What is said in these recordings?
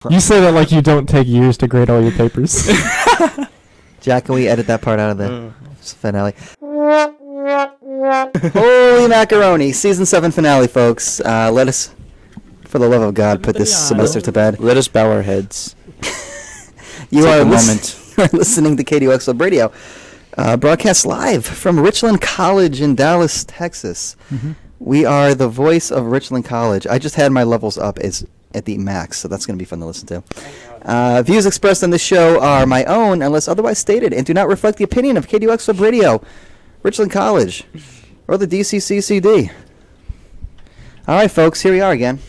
You say that like you don't take years to grade all your papers. Jack, can we edit that part out of the finale? Holy macaroni! Season 7 finale, folks. Let us, for the love of God, put this semester to bed. Let us bow our heads. You Take are a moment. you are listening to KDUX Web Radio, broadcast live from Richland College in Dallas, Texas. Mm-hmm. We are the voice of Richland College. I just had my levels up at the max, so that's going to be fun to listen to. Views expressed on this show are my own, unless otherwise stated, and do not reflect the opinion of KDUX Web Radio, Richland College, or the DCCCD. All right, folks, here we are again.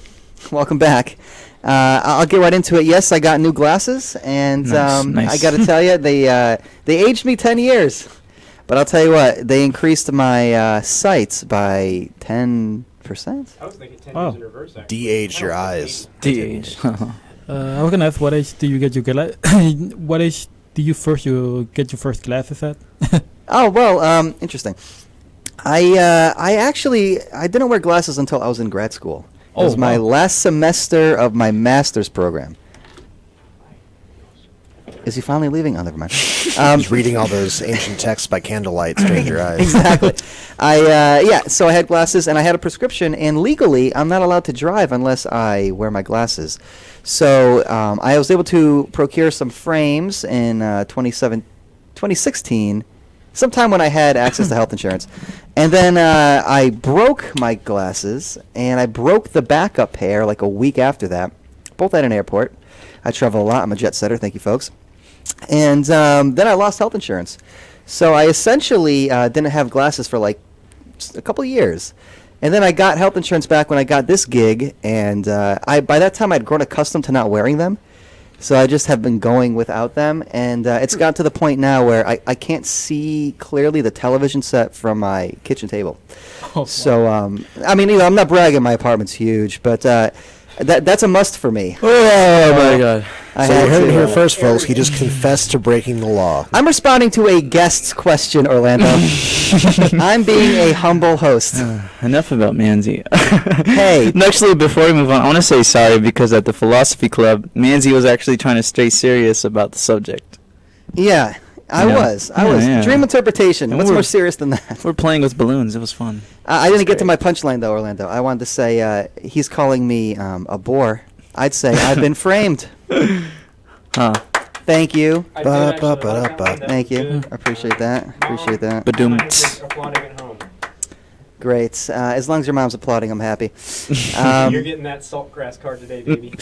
Welcome back. I'll get right into it. Yes, I got new glasses, and Nice. I got to tell you, they aged me 10 years. But I'll tell you what, they increased my sights by 10%. I was thinking 10 Oh. years in reverse, actually. De-age your eyes. DH. I was gonna ask what age do you get your what age do you get your first glasses at? Oh, well, interesting. I actually didn't wear glasses until I was in grad school. It was my last semester of my master's program. Is he finally leaving? Oh, never mind. He's reading all those ancient texts by candlelight, strain your eyes. Exactly. So I had glasses and I had a prescription, and legally I'm not allowed to drive unless I wear my glasses. So I was able to procure some frames in 2016, sometime when I had access to health insurance. And then I broke my glasses, and I broke the backup pair like a week after that, both at an airport. I travel a lot. I'm a jet setter. Thank you, folks. And then I lost health insurance. So I essentially didn't have glasses for like a couple of years. And then I got health insurance back when I got this gig, and by that time I'd grown accustomed to not wearing them. So I just have been going without them, and it's gotten to the point now where I can't see clearly the television set from my kitchen table. So, I mean, I'm not bragging, my apartment's huge, but that's a must for me. Oh my God. I So had you heard it to, here first, folks. He just confessed to breaking the law. I'm responding to a guest's question, Orlando. I'm being a humble host. Enough about Manzi. Hey. Actually, before we move on, I want to say sorry because at the philosophy club, Manzi was actually trying to stay serious about the subject. Yeah, I Yeah. was. Yeah. Dream interpretation. And What's we're- more serious than that? We're playing with balloons. It was fun. I didn't get to my great. punchline, though, Orlando. I wanted to say he's calling me a bore. I'd say I've been framed. Huh. Thank you. I did actually like that Ba-da-ba-ba-da-ba. one. That Thank was you. good. I appreciate that. Appreciate that. Badoom. Mine was applauding at home. Great. As long as your mom's applauding, I'm happy. You're getting that saltgrass card today, baby.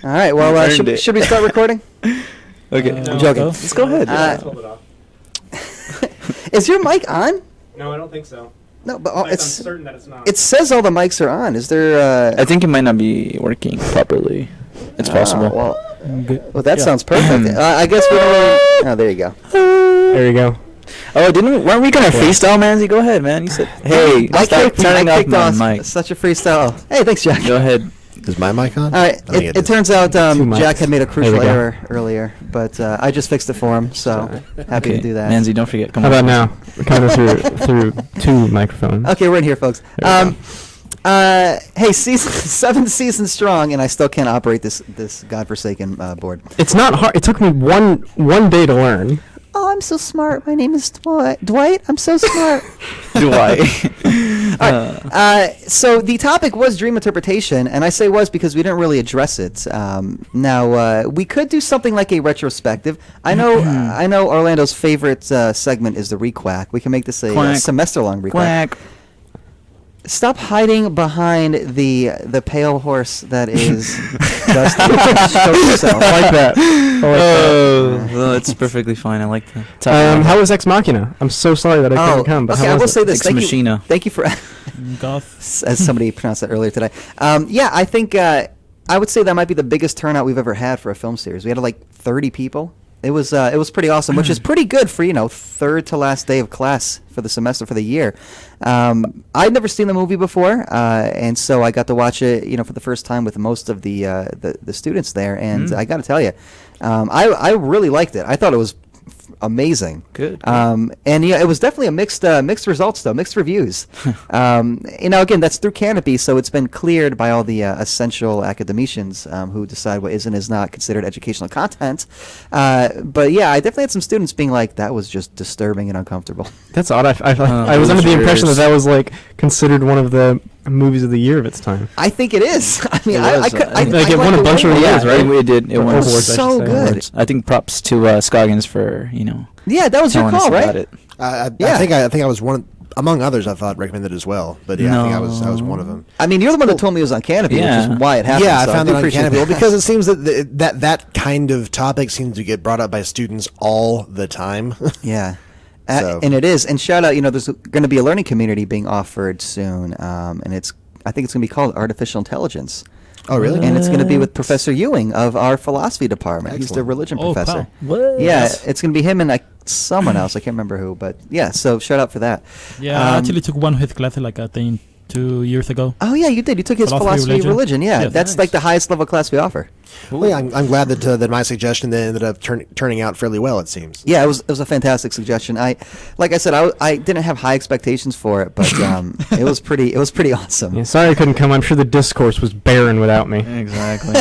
All right. Well, You earned it. should we start recording? Okay. No. I'm joking. Let's go ahead. Yeah, hold it off. Is your mic on? No, I don't think so. No, but In fact, I'm it's certain that it's not. it says all the mics are on. Is there? I think it might not be working properly. It's possible. Well, that sounds perfect. I guess we don't really... Oh, there you go. There you go. Oh, weren't we gonna freestyle, Manzi? Go ahead, man. You said, "Hey, stop turning off my mic." Such a freestyle. Hey, thanks, Jack. Go ahead. Is my mic on? All right. I think It turns out Two mics. Jack had made a There crucial we go. error earlier, but I just fixed it for him, so happy Okay, to do that. Manzi, don't forget. Come How on. about now? We're coming through two microphones. Okay, we're in here, folks. There we Hey, season 7 seasons strong, and I still can't operate this godforsaken board. It's not hard. It took me one day to learn. Oh, I'm so smart. My name is Dwight. Dwight, I'm so smart. Do I? All right. So the topic was dream interpretation, and I say was because we didn't really address it. Now we could do something like a retrospective. I know Orlando's favorite segment is the requack. We can make this a Quack. semester-long requack. Quack. Stop hiding behind the pale horse that is Dusty. Show yourself. I like that. Oh, well, it's perfectly fine. I like that. How was Ex Machina? I'm so sorry that I couldn't come. But okay. how I was will it? say this. Ex Machina. Thank you for. Goth. As somebody pronounced that earlier today. Yeah, I think I would say that might be the biggest turnout we've ever had for a film series. We had like 30 people. It was pretty awesome, which is pretty good for third to last day of class for the semester for the year. I'd never seen the movie before, and so I got to watch it for the first time with most of the students there, and I got to tell you, I really liked it. I thought it was amazing. Good. And yeah, it was definitely a mixed results though, mixed reviews. Again, that's through Canopy, so it's been cleared by all the essential academicians who decide what is and is not considered educational content. But yeah, I definitely had some students being like, "That was just disturbing and uncomfortable." That's odd. I was under the impression that was like considered one of the movies of the year of its time. I think it is. I mean, It I was, could. I think it won a liked bunch way of more. awards, right? It did. It For won awards, I should so say. good. awards. I think props to Scoggins for Yeah, that was your telling us call, about right? it. Yeah. I think I was one among others. I thought recommended as well, but yeah, I think I was one of them. I mean, you're the one that told me it was on Canopy, which Yeah. is why it happened. Yeah, I so found do it on appreciate Canopy that. because it seems that that kind of topic seems to get brought up by students all the time. Yeah. So- And it is. And shout out, there's going to be a learning community being offered soon, and I think it's going to be called Artificial Intelligence. Oh, really? And it's going to be with Professor Ewing of our philosophy department. He's the Excellent. religion Oh, professor. wow. What? Yeah, it's going to be him and someone else. I can't remember who, but yeah. So shout out for that. Yeah, I Um, actually took one of his classes like I think 2 years ago. Oh yeah, you did. You took his philosophy of religion. Yeah, Yes. that's like the highest level class we offer. Well, yeah, I'm glad that my suggestion then ended up turning out fairly well. It seems. Yeah, it was a fantastic suggestion. Like I said, I didn't have high expectations for it, but it was pretty awesome. Yeah, sorry I couldn't come. I'm sure the discourse was barren without me. Exactly.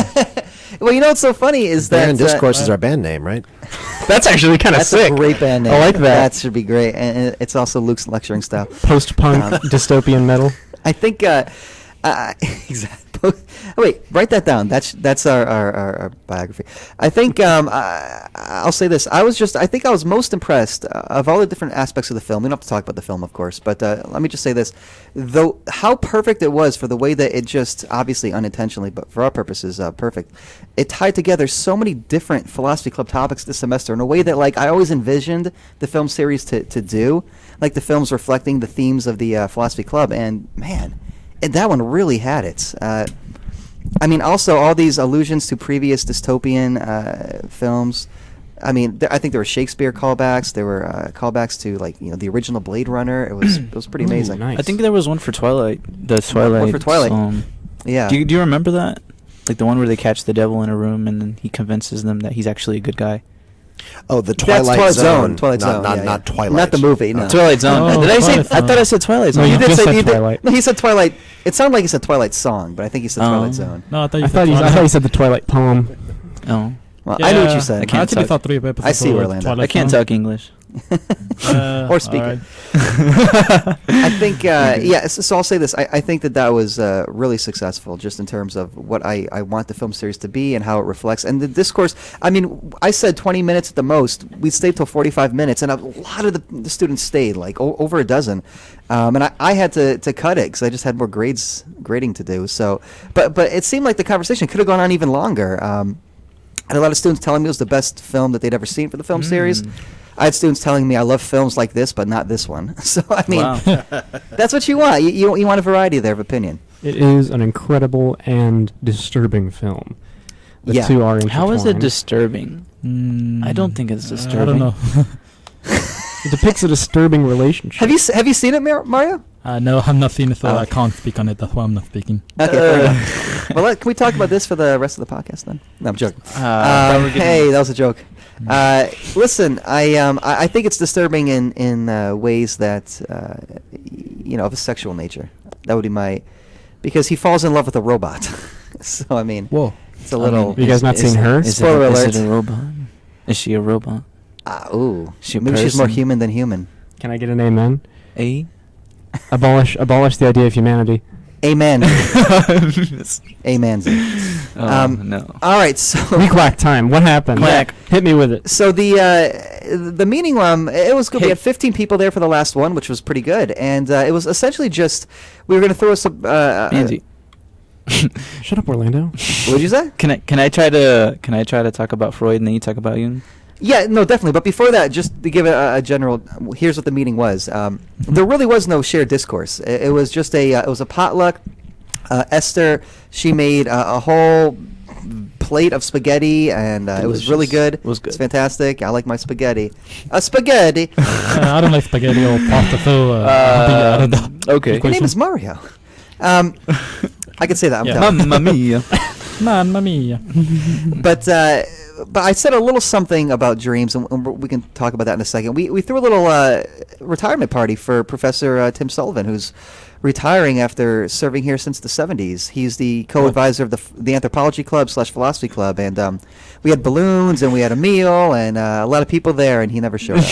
Well, what's so funny is that Baron Discourse is our band name, right? That's actually kind of that's sick. a great band name. I like that. That should be great, and it's also Luke's lecturing style. Post-punk dystopian metal. I think exactly. Wait, write that down. That's our biography. I think I'll say this. I think I was most impressed of all the different aspects of the film. We don't have to talk about the film, of course, but let me just say this: though how perfect it was for the way that it just obviously unintentionally, but for our purposes, perfect. It tied together so many different philosophy club topics this semester in a way that like I always envisioned the film series to do, like the films reflecting the themes of the philosophy club, and man. And that one really had it. I mean, also all these allusions to previous dystopian films. I mean, I think there were Shakespeare callbacks. There were callbacks to the original Blade Runner. It was pretty Ooh, amazing. nice. I think there was one for Twilight. The Twilight. One for Twilight. Yeah. Do you remember that? Like the one where they catch the devil in a room and then he convinces them that he's actually a good guy. Oh, the That's Twilight Zone. Twilight Zone. Not yeah. Twilight. Not the movie. No. Twilight Zone. Oh, Did I say? Twilight I thought I Zone. said Twilight No, Zone. you just said you did- Twilight. No, he said Twilight. It sounded like he said Twilight song, but I think he said Oh. Twilight Zone. No, I thought you I said thought Twilight. you said the Twilight poem. Oh, Well, I knew what you said. I can't actually talk- thought 3 episodes. I see, were Orlando. Twilight I can't Zone. talk English. Or speak it. alright. I think, yeah, so I'll say this. I think that was really successful just in terms of what I want the film series to be and how it reflects. And the discourse, I mean, I said 20 minutes at the most. We stayed till 45 minutes, and a lot of the students stayed, like over a dozen. And I had to cut it because I just had more grading to do. So, but it seemed like the conversation could have gone on even longer. I had a lot of students telling me it was the best film that they'd ever seen for the film series. I had students telling me I love films like this, but not this one. So I mean, Wow. that's what you want. You want a variety there of opinion. It is an incredible and disturbing film. The Yeah. two are How is it intertwined. disturbing? I don't think it's I disturbing. don't know. It depicts a disturbing relationship. Have you seen it, Mario? No, I've not seen it, so Oh. I can't speak on it. That's why I'm not speaking. Okay, fair enough. Well, can we talk about this for the rest of the podcast then? No, I'm joking. thought we were getting- Hey, that was a joke. Listen, I think it's disturbing in ways that of a sexual nature. That would be because he falls in love with a robot. So I mean, Whoa. it's a little. Have you guys not seen her? Spoiler Is alert. it a robot? Is she a robot? Ooh, She a maybe she's more person? human than human. Can I get an amen? A? Abolish the idea of humanity. Amen. Oh, Amen. no. All right, so Weak whack time. What happened? Quack. Hit me with it. So the meeting it was good. We Hey. had 15 people there for the last one, which was pretty good, and it was essentially just we were going to throw some. Manzi. Shut up, Orlando. What did you say? Can I try to talk about Freud and then you talk about Jung? Yeah, no, definitely. But before that, just to give a general, here's what the meeting was. There really was no shared discourse. It was just it was a potluck. Esther, she made a whole plate of spaghetti, and it was really Delicious. good. It was good. It's fantastic. I like my spaghetti. Spaghetti. I don't like spaghetti or pasta, so I don't know. Okay. Your name is Mario. I can say that. I'm Yeah. telling. Mamma mia. Mamma mia. But but I said a little something about dreams, and we can talk about that in a second. We threw a little retirement party for Professor Tim Sullivan, who's retiring after serving here since the 70s. He's the co-advisor of the Anthropology Club / Philosophy Club, and we had balloons and we had a meal and a lot of people there, and he never showed up.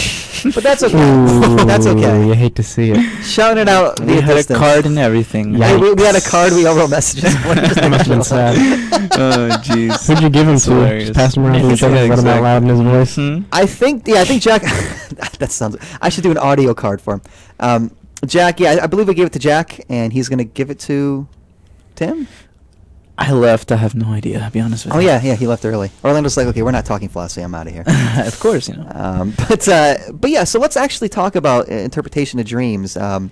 But that's okay. That's okay. You hate to see it. Shouting it out We via had distance. a card and everything. Yeah, we had a card. We all wrote messages. That must have been sad. Oh, jeez. Who'd you give him That's to? hilarious. Just pass him around to each other and let him out loud in his voice? I think Jack. That sounds. I should do an audio card for him. Jack, I believe we gave it to Jack, and he's going to give it to Tim. I left. I have no idea. I'll be honest with Oh you. yeah, he left early. Orlando's like, okay, we're not talking philosophy. I'm out of here. Of course, you know. But yeah, so let's actually talk about interpretation of dreams. I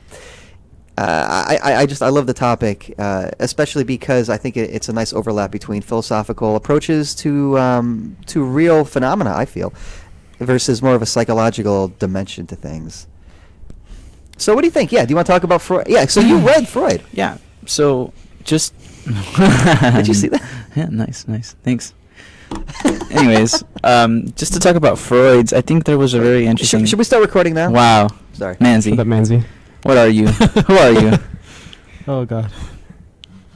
love the topic, especially because I think it's a nice overlap between philosophical approaches to real phenomena. I feel, versus more of a psychological dimension to things. So what do you think? Yeah, do you want to talk about Freud? Yeah, so you read Freud. Yeah. So just. Did you see that? Yeah, nice. Thanks. Anyways, just to talk about Freud's, I think there was a very interesting. Should we start recording now? Wow. Sorry. Manzi. What's up, Manzi? What are you? Who are you? Oh God.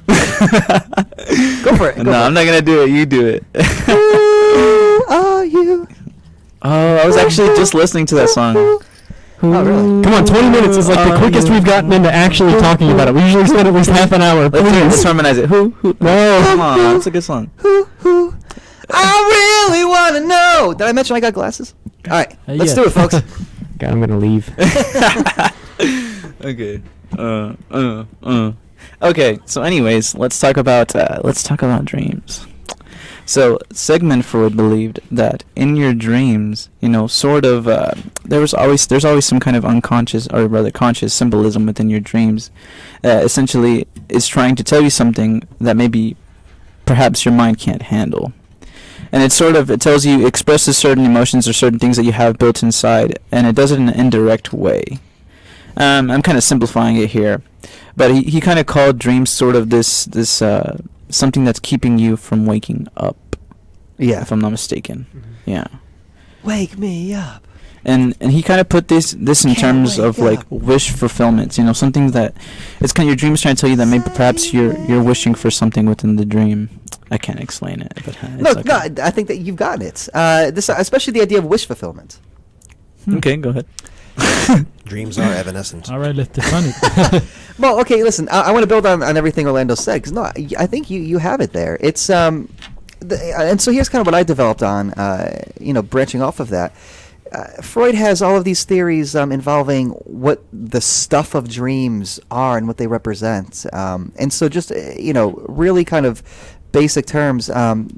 Go for it. No, I'm not gonna do it. You do it. Who are you? Oh, I was actually just listening to that song. Oh, really? Come on, 20 minutes is like the quickest we've gotten into actually talking about it. We usually spend at least half an hour. Let's harmonize it. Who? No. Come on, that's a good song. Who? I really want to know. Did I mention I got glasses? All right, let's yeah. do it, folks. God, I'm gonna leave. Okay. Okay. So, anyways, let's talk about dreams. So, Sigmund Freud believed that in your dreams, sort of, there's always some kind of unconscious or rather conscious symbolism within your dreams. Essentially, it's trying to tell you something that maybe, perhaps your mind can't handle. And it tells you, expresses certain emotions or certain things that you have built inside, and it does it in an indirect way. I'm kind of simplifying it here, but he kind of called dreams sort of this something that's keeping you from waking up. Yeah. If I'm not mistaken. Mm-hmm. Yeah. Wake me up. And he kind of put this in Can't terms wake of like up. wish fulfillment. Something that it's kind of your dreams trying to tell you that maybe perhaps you're wishing for something within the dream. I can't explain it, but No, it's okay. I think that you've gotten it. This, especially the idea of wish fulfillment. Okay, go ahead. Dreams are evanescent. All right, let's define it. Well, okay, listen. I want to build on everything Orlando said because I think you have it there. It's and so here's kind of what I developed on. Branching off of that. Freud has all of these theories involving what the stuff of dreams are and what they represent. And so just, really kind of basic terms,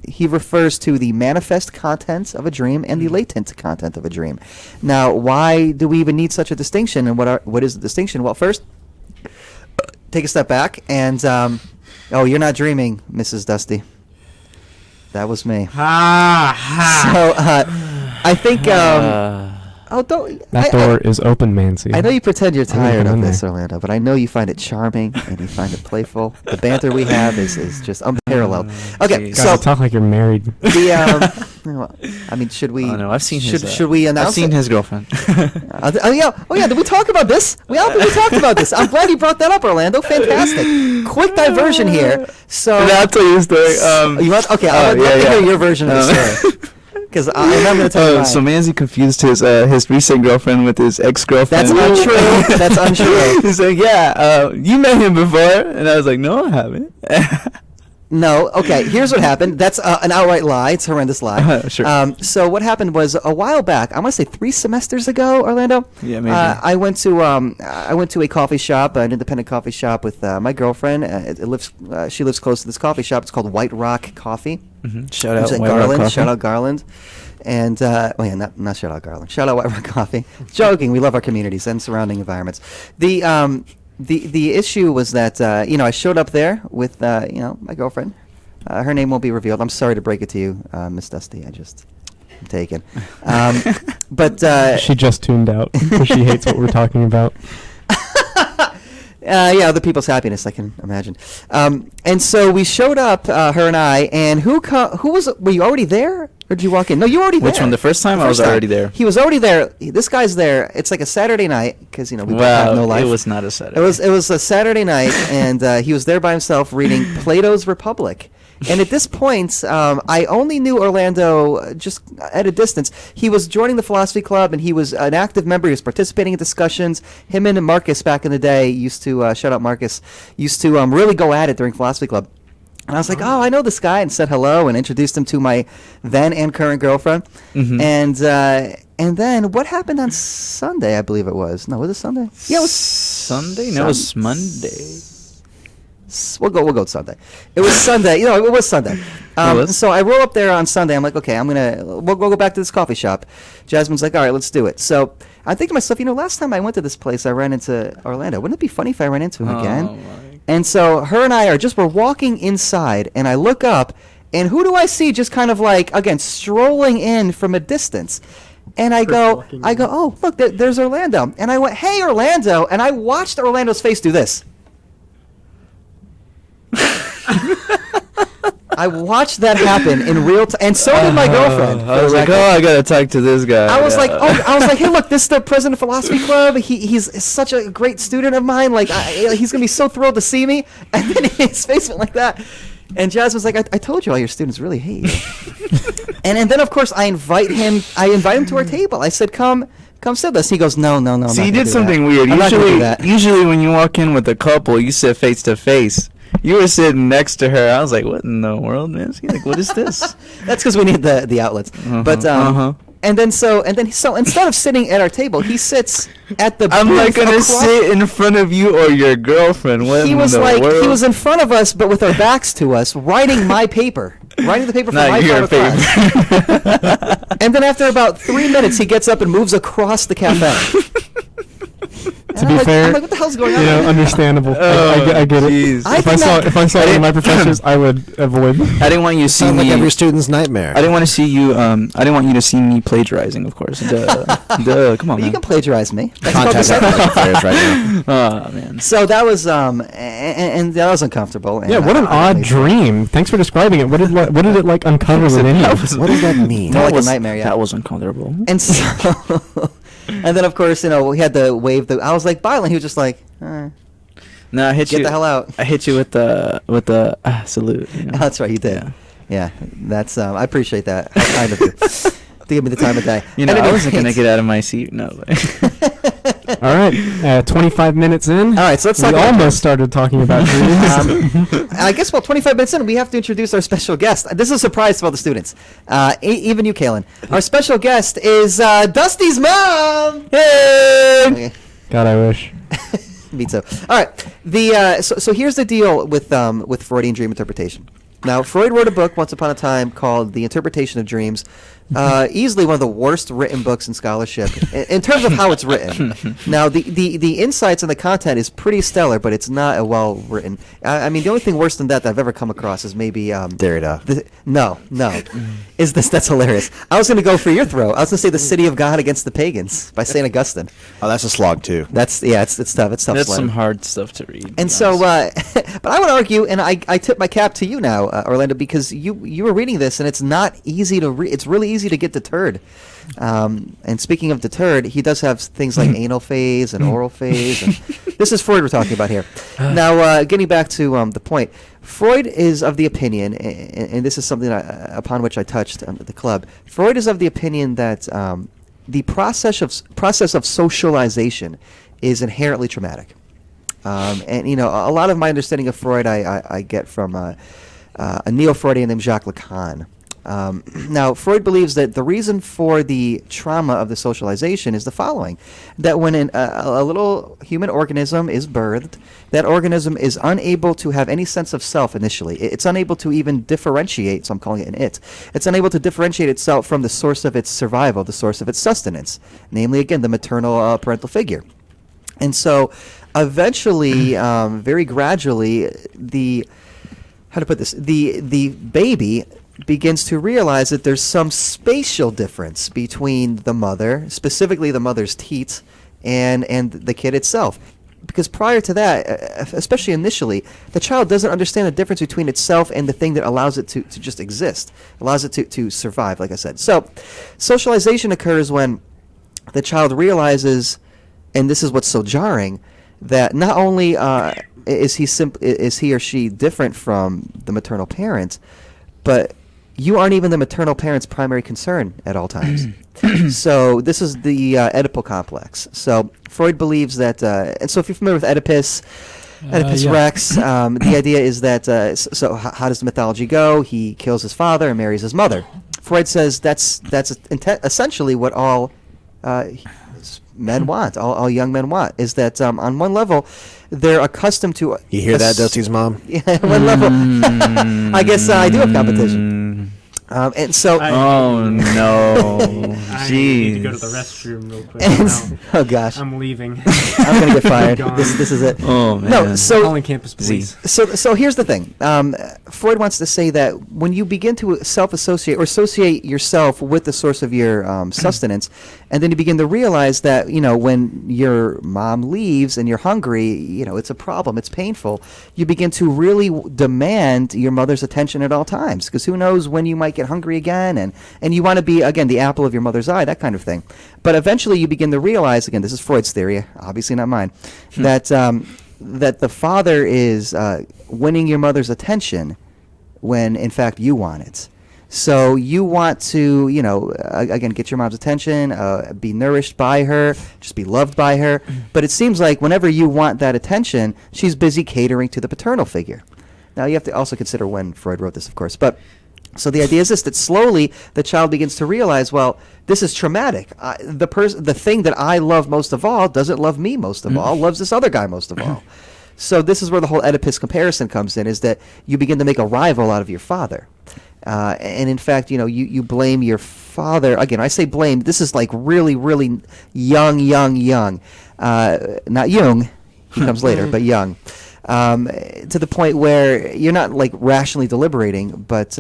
he refers to the manifest content of a dream and the latent content of a dream. Now, why do we even need such a distinction, and what is the distinction? Well, first, take a step back and, you're not dreaming, Mrs. Dusty. That was me. So, I think, don't... That door is open, Manzi. I know you pretend you're I'm gonna tired go of in this, there. Orlando, but I know you find it charming and you find it playful. The banter we have is just unparalleled. Okay, Jeez. so God, you talk like you're married. should we? Oh no, I've seen his. Should we announce? I've seen it? his girlfriend. Oh yeah. Did we talk about this? We talked about this. I'm glad you brought that up, Orlando. Fantastic. Quick diversion here. So I'll tell you a story. you want? Okay, I'd love to hear your version of the story. Because I'm going to tell you. So Manzi confused his recent girlfriend with his ex-girlfriend. That's untrue. That's untrue. He's like, yeah, you met him before, and I was like, no, I haven't. No. Okay. Here's what happened. That's an outright lie. It's a horrendous lie. Sure. So what happened was a while back. I want to say 3 semesters ago, Orlando. Yeah, maybe. I went to a coffee shop, an independent coffee shop with my girlfriend. She lives close to this coffee shop. It's called White Rock Coffee. Shout It was out at White Rock Garland. Coffee. Shout out Garland. And not shout out Garland. Shout out White Rock Coffee. Joking. We love our communities and surrounding environments. The issue was that I showed up there with my girlfriend. Her name won't be revealed. I'm sorry to break it to you, Miss Dusty. I'm taken. But She just tuned out because she hates what we're talking about. other people's happiness, I can imagine. And so we showed up, her and I, and who was? Were you already there? Or did you walk in? No, you were already there. Which one? The first time? I was already there. He was already there. This guy's there. It's like a Saturday night because we both have no Wow, life. it was not a Saturday. It was a Saturday night, and he was there by himself reading Plato's Republic. And at this point, I only knew Orlando just at a distance. He was joining the philosophy club, and he was an active member. He was participating in discussions. Him and Marcus back in the day used to shout out Marcus used to really go at it during philosophy club. And I was like, oh, I know this guy, and said hello and introduced him to my then and current girlfriend. Mhm. And then what happened on Sunday? I believe it was. No, was it Sunday? Yeah, it was Sunday. No, it was Monday. We'll go with Sunday. It was Sunday. It was Sunday. It was? So I roll up there on Sunday. I'm like, okay, we'll go back to this coffee shop. Jasmine's like, all right, let's do it. So I think to myself, last time I went to this place, I ran into Orlando. Wouldn't it be funny if I ran into him again? my- And so her and I we're walking inside, and I look up, and who do I see just kind of like, again, strolling in from a distance? And I go, oh, look, there's Orlando. And I went, hey, Orlando. And I watched Orlando's face do this. I watched that happen in real time, and so did my girlfriend. I was like, I gotta talk to this guy. I was like, hey, look, this is the president of philosophy club. He's such a great student of mine. Like, he's gonna be so thrilled to see me. And then his face went like that. And Jazz was like, I told you all your students really hate you. and then of course I invite him to our table. I said, come sit with us. He goes, no. See, you did something weird. Usually when you walk in with a couple, you sit face to face. You were sitting next to her. I was like, what in the world, man? She's like, what is this? That's because we need the outlets. But and then instead of sitting at our table, he sits at the. I'm not booth gonna across- sit in front of you or your girlfriend. What He in was the like, world? he was in front of us, but with our backs to us, writing my paper, writing the paper for Not my your part of class. And then after about 3 minutes, he gets up and moves across the cafe. To be fair, I'm like, what the hell's going on? understandable. Oh, I get it. jeez. I If I think saw that- if I saw one of my professors, I would avoid them. I didn't want you to see Sounds like me. every student's nightmare. I didn't want to see you. I didn't want you to see me plagiarizing. Of course. Duh. Come on, You man. can plagiarize me. That's called Contact disciple. athletic players right now. Oh man. So that was and that was uncomfortable. And Yeah, what an I odd made- dream. Thanks for describing it. What did it like uncover within you? What does that mean? More like a nightmare, yeah. That was uncomfortable. And so, and then of course, we had to wave the. I was like, bye, and he was just like, No, I hit get you. the hell out. I hit you with the salute. You know? That's right, you did. Yeah. Yeah, that's. I appreciate that. How kind of you to give me the time of day. You know, At I any wasn't gonna rate- get out of my seat. No. All right, 25 minutes in. All right, so let's we talk about almost dreams. started talking about dreams. I guess 25 minutes in, we have to introduce our special guest. This is a surprise to all the students, even you, Kaylin. Our special guest is Dusty's mom. Hey. Okay. God, I wish. Me too. All right. So here's the deal with Freudian dream interpretation. Now, Freud wrote a book once upon a time called The Interpretation of Dreams. Easily one of the worst written books in scholarship in terms of how it's written. Now, the insights and the content is pretty stellar, but it's not a well written. I mean, the only thing worse than that I've ever come across is maybe Derrida. No. Is this? That's hilarious. I was going to go for your throw. I was going to say The City of God Against the Pagans by St. Augustine. Oh, that's a slog too. It's tough. It's tough. That's sledding. some hard stuff to read. And so, but I would argue, and I tip my cap to you now, Orlando, because you were reading this, and it's not easy to read. It's really easy to get deterred. And speaking of deterred, he does have things like anal phase and oral phase. And this is Freud we're talking about here. Now, getting back to the point, Freud is of the opinion, and this is something upon which I touched at the club. Freud is of the opinion that the process of socialization is inherently traumatic. And a lot of my understanding of Freud I get from a neo-Freudian named Jacques Lacan. Now, Freud believes that the reason for the trauma of the socialization is the following: that when a little human organism is birthed, that organism is unable to have any sense of self initially. It's unable to even differentiate, so I'm calling it an it. It's unable to differentiate itself from the source of its survival, the source of its sustenance, namely, again, the maternal parental figure. And so, eventually, very gradually, the baby begins to realize that there's some spatial difference between the mother, specifically the mother's teats, and the kid itself. because prior to that, especially initially, the child doesn't understand the difference between itself and the thing that allows it to just exist, allows it to survive, like I said. So socialization occurs when the child realizes, and this is what's so jarring, that not only is he or she different from the maternal parent, but you aren't even the maternal parent's primary concern at all times. So this is the Oedipal complex. So Freud believes that, and so if you're familiar with Oedipus Yeah. Rex, the idea is that, so how does the mythology go? He kills his father and marries his mother. Freud says that's essentially what all men want, all young men want, is that on one level, they're accustomed to... You hear that, Dusty's mom? Yeah, on one level. I guess I do have competition. And so... Oh no! I need to go to the Jeez. restroom real quick. and, oh gosh, I'm leaving. I'm gonna get fired. Gone. This is it. Oh man. No, so Calling campus police. So here's the thing. Freud wants to say that when you begin to self-associate or associate yourself with the source of your sustenance, and then you begin to realize that, you know, when your mom leaves and you're hungry, you know, it's a problem, it's painful, you begin to really demand your mother's attention at all times, because who knows when you might get hungry again, and you want to be, again, the apple of your mother's eye, that kind of thing. But eventually you begin to realize, again, this is Freud's theory, obviously not mine, that that the father is winning your mother's attention when, in fact, you want it. So you want to, you know, again, get your mom's attention, be nourished by her, just be loved by her. But it seems like whenever you want that attention, she's busy catering to the paternal figure. Now, you have to also consider when Freud wrote this, of course. But so the idea is this, that slowly the child begins to realize, well, this is traumatic. The thing that I love most of all doesn't love me most of all, loves this other guy most of all. So this is where the whole Oedipus comparison comes in, is that you begin to make a rival out of your father. And in fact, you know, you blame your father. Again, I say blame. This is like really, really young. Not Jung, he comes later, but young. To the point where you're not like rationally deliberating, but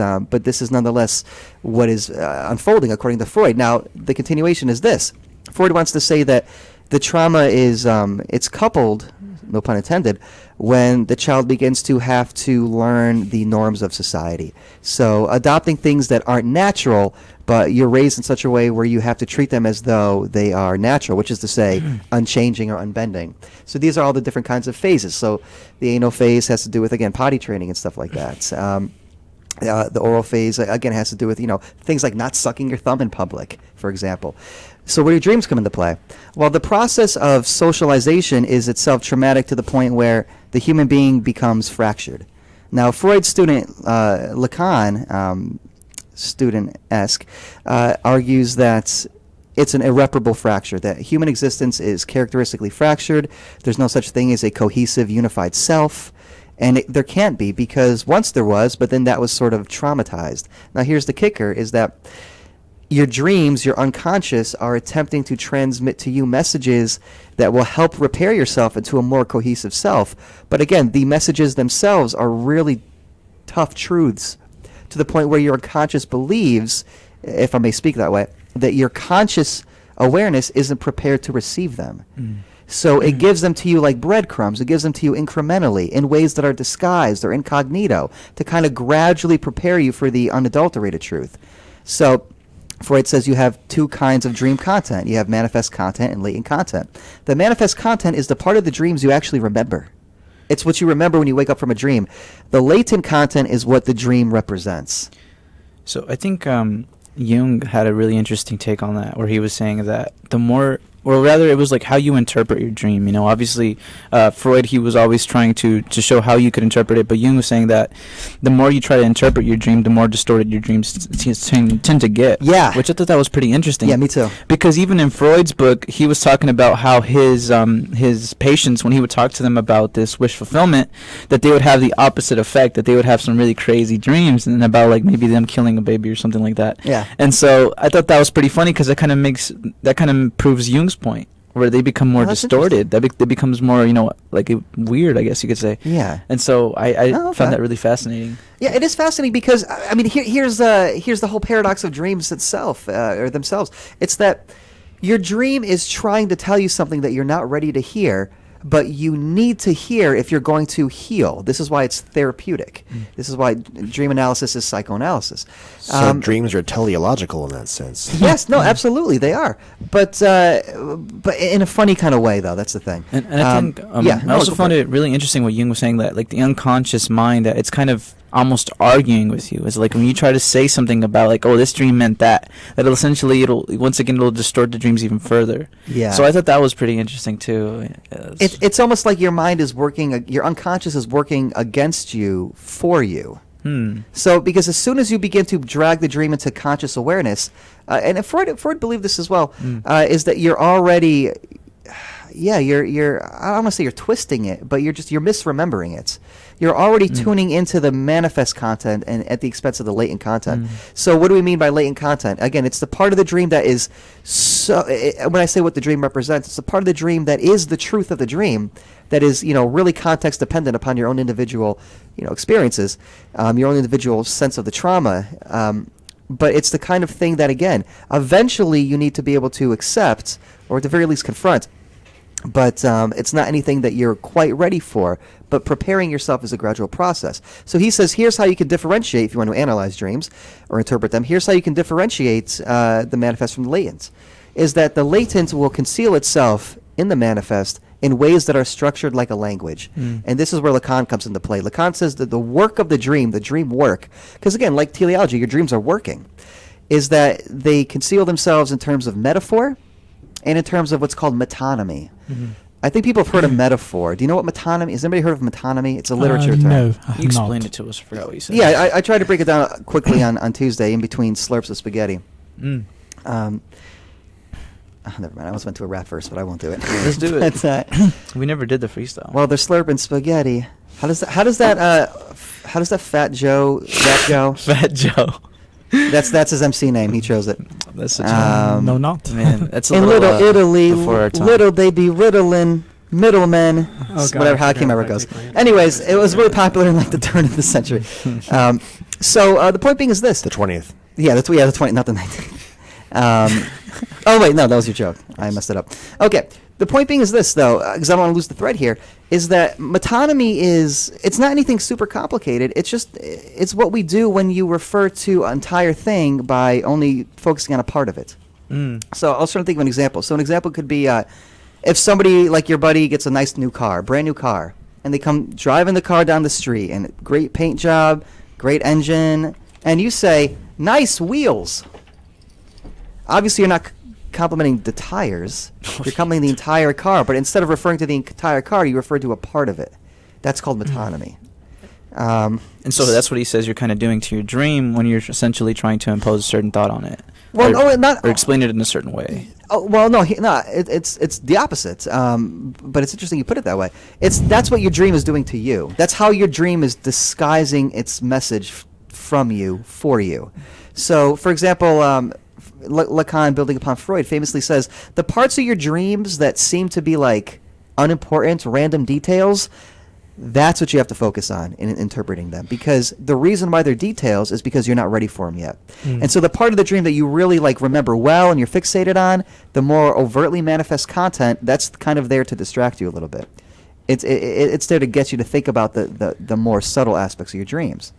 this is nonetheless what is unfolding according to Freud. Now, the continuation is this. Freud wants to say that the trauma is it's coupled, no pun intended, when the child begins to have to learn the norms of society. So adopting things that aren't natural, but you're raised in such a way where you have to treat them as though they are natural, which is to say unchanging or unbending. So these are all the different kinds of phases. So the anal phase has to do with, again, potty training and stuff like that. The oral phase, again, has to do with, you know, things like not sucking your thumb in public, for example. So where do your dreams come into play? Well, the process of socialization is itself traumatic to the point where the human being becomes fractured. Now, Freud's student, Lacan, student-esque, argues that it's an irreparable fracture, that human existence is characteristically fractured. There's no such thing as a cohesive, unified self. And there can't be, because once there was, but then that was sort of traumatized. Now, here's the kicker, is that your dreams, your unconscious, are attempting to transmit to you messages that will help repair yourself into a more cohesive self. But again, the messages themselves are really tough truths, to the point where your unconscious believes, if I may speak that way, that your conscious awareness isn't prepared to receive them. So it gives them to you like breadcrumbs. It gives them to you incrementally in ways that are disguised or incognito, to kind of gradually prepare you for the unadulterated truth. So Freud says you have two kinds of dream content. You have manifest content and latent content. The manifest content is the part of the dreams you actually remember. It's what you remember when you wake up from a dream. The latent content is what the dream represents. So I think Jung had a really interesting take on that, where he was saying that the more, or rather it was like how you interpret your dream. You know, obviously Freud, he was always trying to show how you could interpret it, but Jung was saying that the more you try to interpret your dream, the more distorted your dreams tend to get. Yeah. Which I thought that was pretty interesting. Yeah, me too. Because even in Freud's book, he was talking about how his patients, when he would talk to them about this wish fulfillment, that they would have the opposite effect, that they would have some really crazy dreams and about like maybe them killing a baby or something like that. Yeah. And so I thought that was pretty funny, because that kind of proves Jung's point, where they become more that's distorted. That becomes more, you know, like weird, I guess you could say. Yeah. And so I Oh, okay. found that really fascinating. Yeah, it is fascinating, because I mean, here's the whole paradox of dreams itself, or themselves. It's that your dream is trying to tell you something that you're not ready to hear, but you need to hear if you're going to heal. This is why it's therapeutic. This is why dream analysis is psychoanalysis. So dreams are teleological in that sense. Yes, no, absolutely, they are. But in a funny kind of way, though. That's the thing. And I think I also found it really interesting what Jung was saying, that like the unconscious mind, that it's kind of almost arguing with you. It's like when you try to say something about like, oh, this dream meant that essentially it'll distort the dreams even further. Yeah. So I thought that was pretty interesting too. It's almost like your mind is working, your unconscious is working against you for you. So, because as soon as you begin to drag the dream into conscious awareness, and Freud believed this as well, is that you're already, you're I don't want to say you're twisting it, but you're misremembering it. You're already tuning into the manifest content and at the expense of the latent content. So what do we mean by latent content? Again, it's the part of the dream that is when I say what the dream represents, it's the part of the dream that is the truth of the dream, that is, really context dependent upon your own individual, experiences, your own individual sense of the trauma. But it's the kind of thing that, again, eventually you need to be able to accept, or at the very least confront. But it's not anything that you're quite ready for, but preparing yourself is a gradual process. So he says, here's how you can differentiate, if you want to analyze dreams or interpret them, here's how you can differentiate the manifest from the latent, is that the latent will conceal itself in the manifest in ways that are structured like a language. And this is where Lacan comes into play. Lacan says that the work of the dream work, because again, like teleology, your dreams are working, is that they conceal themselves in terms of metaphor and in terms of what's called metonymy. I think people have heard of metaphor. Do you know what metonymy is? Anybody heard of metonymy? It's a literature term. No, I have You explained not. it to us. I forgot what you said. Yeah, I tried to break it down quickly on Tuesday in between slurps of spaghetti. Never mind. I almost went to a rap verse, but I won't do it. Let's do it. But, We never did the freestyle. well, they're slurping spaghetti. How does that Fat Joe rap go? Fat Joe. That's his MC name. He chose it. That's such No, not. man. That's a In little Little Italy, before our time. little they be riddling middlemen. Whatever, how Hakeem ever goes. Anyways, it was really popular in like the turn of the century. So the point being is this: The 20th. the 20th, not the 19th. Oh wait, no, that was your joke. I messed it up. Okay. The point being is this, though, because I don't want to lose the thread here, is that metonymy it's not anything super complicated. It's what we do when you refer to an entire thing by only focusing on a part of it. So I was trying to think of an example. So an example could be if somebody, like your buddy, gets a nice new car, brand new car, and they come driving the car down the street, and great paint job, great engine, and you say, nice wheels. Obviously, you're not complimenting the tires. You're complimenting the entire car, but instead of referring to the entire car, you refer to a part of it. That's called metonymy. And so that's what he says you're kind of doing to your dream when you're essentially trying to impose a certain thought on it. Well, or, no, not or explain it in a certain way. Oh, well, no, it's the opposite. But it's interesting you put it that way. That's what your dream is doing to you. That's how your dream is disguising its message from you for you. So, for example, Lacan, building upon Freud, famously says the parts of your dreams that seem to be like unimportant, random details, that's what you have to focus on in interpreting them, because the reason why they're details is because you're not ready for them yet. And so the part of the dream that you really like remember well and you're fixated on, the more overtly manifest content, that's kind of there to distract you a little bit. It's there to get you to think about the more subtle aspects of your dreams.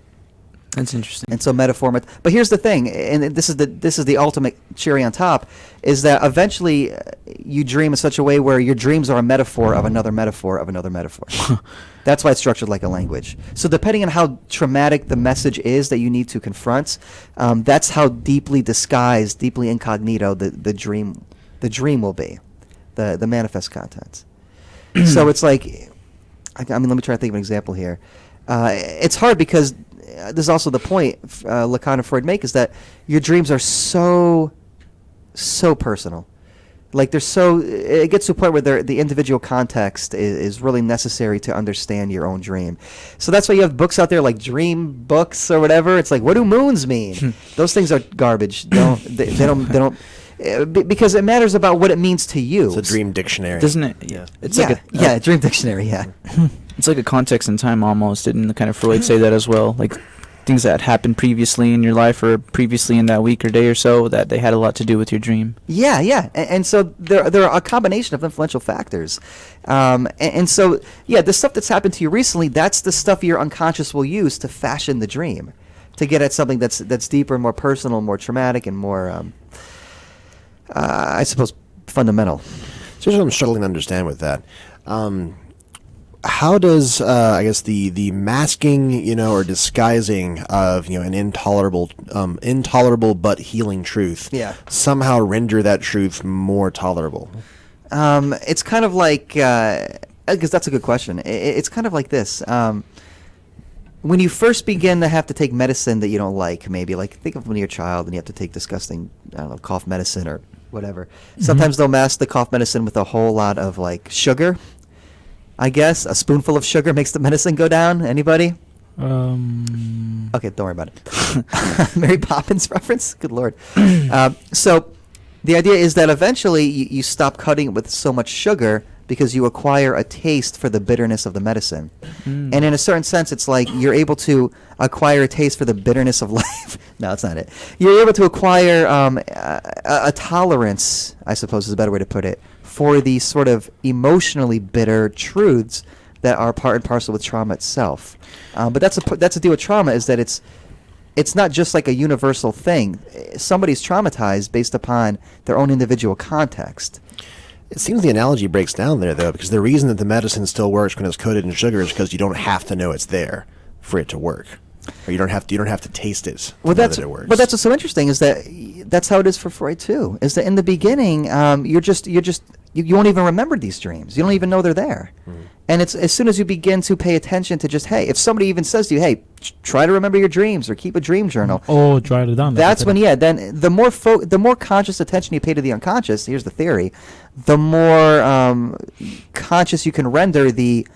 That's interesting. And so metaphor, but here's the thing, and this is the ultimate cherry on top, is that eventually you dream in such a way where your dreams are a metaphor of another metaphor of another metaphor. That's why it's structured like a language. So depending on how traumatic the message is that you need to confront, that's how deeply disguised, deeply incognito the dream will be, the manifest contents. So it's like, let me try to think of an example here. It's hard because this is also the point Lacan and Freud make, is that your dreams are so personal. Like it gets to a point where the individual context is really necessary to understand your own dream. So that's why you have books out there like dream books or whatever. It's like, what do moons mean? Those things are garbage. They don't because it matters about what it means to you. It's a dream dictionary. Doesn't it? Yeah. It's Yeah, like a dream dictionary, yeah. It's like a context in time almost. Didn't kind of Freud say that as well? Like things that happened previously in your life or previously in that week or day or so that they had a lot to do with your dream. Yeah, yeah, and so there are a combination of influential factors, and so yeah, the stuff that's happened to you recently, that's the stuff your unconscious will use to fashion the dream, to get at something that's deeper, more personal, more traumatic, and more, I suppose, fundamental. So here's what I'm struggling to understand with that. How does I guess the masking, or disguising of an intolerable but healing truth, somehow render that truth more tolerable? It's kind of like, because that's a good question. It's kind of like this. When you first begin to have to take medicine that you don't like, maybe like think of when you're a child and you have to take disgusting, I don't know, cough medicine or whatever. Sometimes they'll mask the cough medicine with a whole lot of like sugar. I guess a spoonful of sugar makes the medicine go down. Anybody? Okay, don't worry about it. Mary Poppins reference? Good Lord. So the idea is that eventually you stop cutting it with so much sugar because you acquire a taste for the bitterness of the medicine. And in a certain sense, it's like you're able to acquire a taste for the bitterness of life. No, that's not it. You're able to acquire a tolerance, I suppose is a better way to put it, for these sort of emotionally bitter truths that are part and parcel with trauma itself. But that's a deal with trauma, is that it's not just like a universal thing. Somebody's traumatized based upon their own individual context. It seems the analogy breaks down there, though, because the reason that the medicine still works when it's coated in sugar is because you don't have to know it's there for it to work, or you don't have to taste it. Well, to know that it works. But that's what's so interesting, is that that's how it is for Freud too. Is that in the beginning, you won't even remember these dreams. You don't even know they're there. And it's as soon as you begin to pay attention to just, hey, if somebody even says to you, hey, try to remember your dreams or keep a dream journal. Oh, try it down. That's when, then the more conscious attention you pay to the unconscious, here's the theory, the more conscious you can render the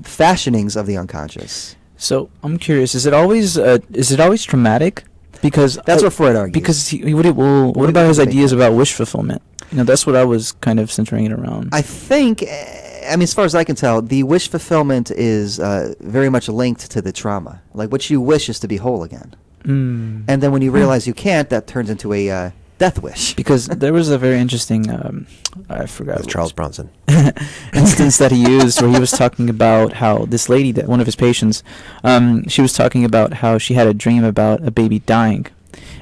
fashionings of the unconscious. So I'm curious, is it always traumatic? Because that's what Freud argues. Because what about his ideas about wish fulfillment? That's what I was kind of centering it around. I think, as far as I can tell, the wish fulfillment is very much linked to the trauma. Like, what you wish is to be whole again. And then when you realize you can't, that turns into a death wish. Because there was a very interesting, I forgot. With Charles Bronson. instance that he used where he was talking about how this lady, that one of his patients, she was talking about how she had a dream about a baby dying.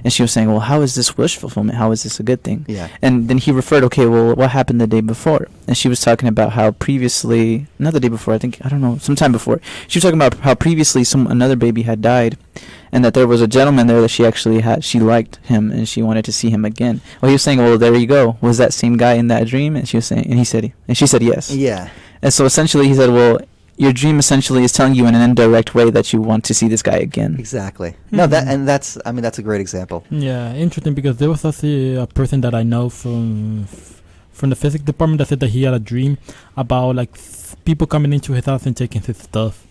And she was saying, well, how is this wish fulfillment? How is this a good thing? Yeah. And then he referred, okay, well, what happened the day before? And she was talking about how previously, not the day before, sometime before. She was talking about how previously another baby had died, and that there was a gentleman there that she liked him, and she wanted to see him again. Well, he was saying, well, there you go. Was that same guy in that dream? And she said yes. Yeah. And so essentially he said, well, your dream essentially is telling you in an indirect way that you want to see this guy again. Exactly. No, that's a great example. Yeah, interesting, because there was a person that I know from the physics department that said that he had a dream about like people coming into his house and taking his stuff.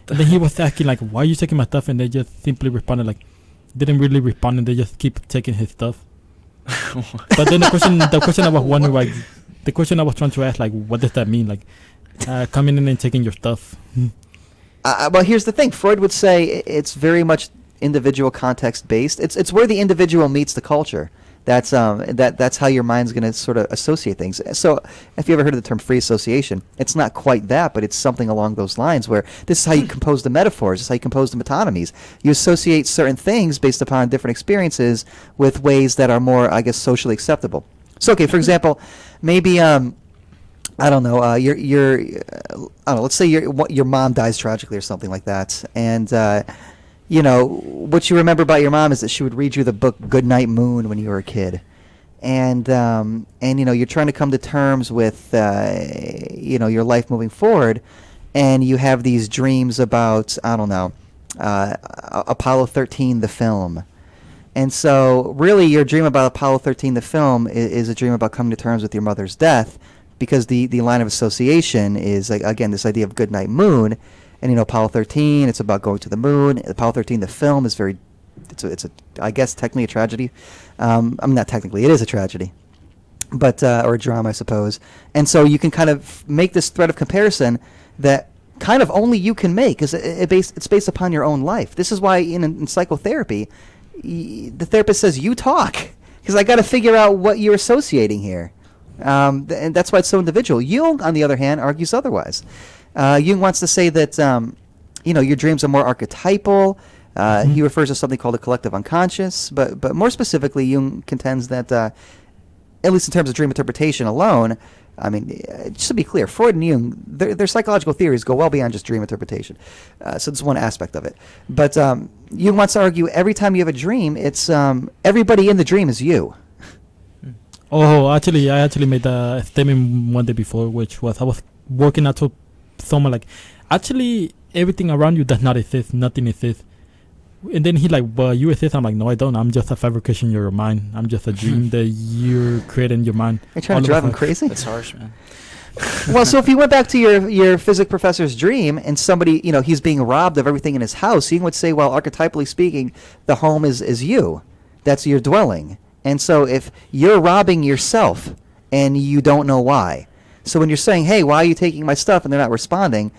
And then he was asking like, why are you taking my stuff? And they just simply responded like, didn't really respond, and they just keep taking his stuff. But then the question I was wondering, like, the question I was trying to ask, like, what does that mean? Like, coming in and taking your stuff. Well, here's the thing. Freud would say it's very much individual context based. It's where the individual meets the culture. That's how your mind's going to sort of associate things. So, if you ever heard of the term free association, it's not quite that, but it's something along those lines where this is how you compose the metaphors. This is how you compose the metonymies. You associate certain things based upon different experiences with ways that are more, I guess, socially acceptable. So, okay, for example, maybe I don't know. Let's say your mom dies tragically or something like that, and what you remember about your mom is that she would read you the book Goodnight Moon when you were a kid, and you're trying to come to terms with your life moving forward, and you have these dreams about Apollo 13 the film. And so really your dream about Apollo 13 the film is a dream about coming to terms with your mother's death, because the line of association is, like, again, this idea of Goodnight Moon. And Apollo 13, it's about going to the moon. Apollo 13 the film is I guess technically a tragedy. Not technically, it is a tragedy, but or a drama, I suppose. And so you can kind of make this thread of comparison that kind of only you can make, because it's based upon your own life. This is why in psychotherapy, the therapist says, you talk, because I got to figure out what you're associating here. And that's why it's so individual. Jung, on the other hand, argues otherwise. Jung wants to say that, your dreams are more archetypal. He refers to something called the collective unconscious. But more specifically, Jung contends that, at least in terms of dream interpretation alone, I mean, just to be clear, Freud and Jung, their psychological theories go well beyond just dream interpretation. So this is one aspect of it. But Jung wants to argue every time you have a dream, it's everybody in the dream is you. Oh, actually, I made a statement one day before, which was I was working out to someone like, actually, everything around you does not exist. Nothing exists. And then he like, well, you exist. I'm like, no, I don't. I'm just a fabrication in your mind. I'm just a dream that you're creating in your mind. Are you trying to drive him crazy? That's harsh, man. Well, so if you went back to your physics professor's dream and somebody, he's being robbed of everything in his house, he would say, well, archetypally speaking, the home is you. That's your dwelling. And so if you're robbing yourself and you don't know why, so when you're saying, hey, why are you taking my stuff, and they're not responding,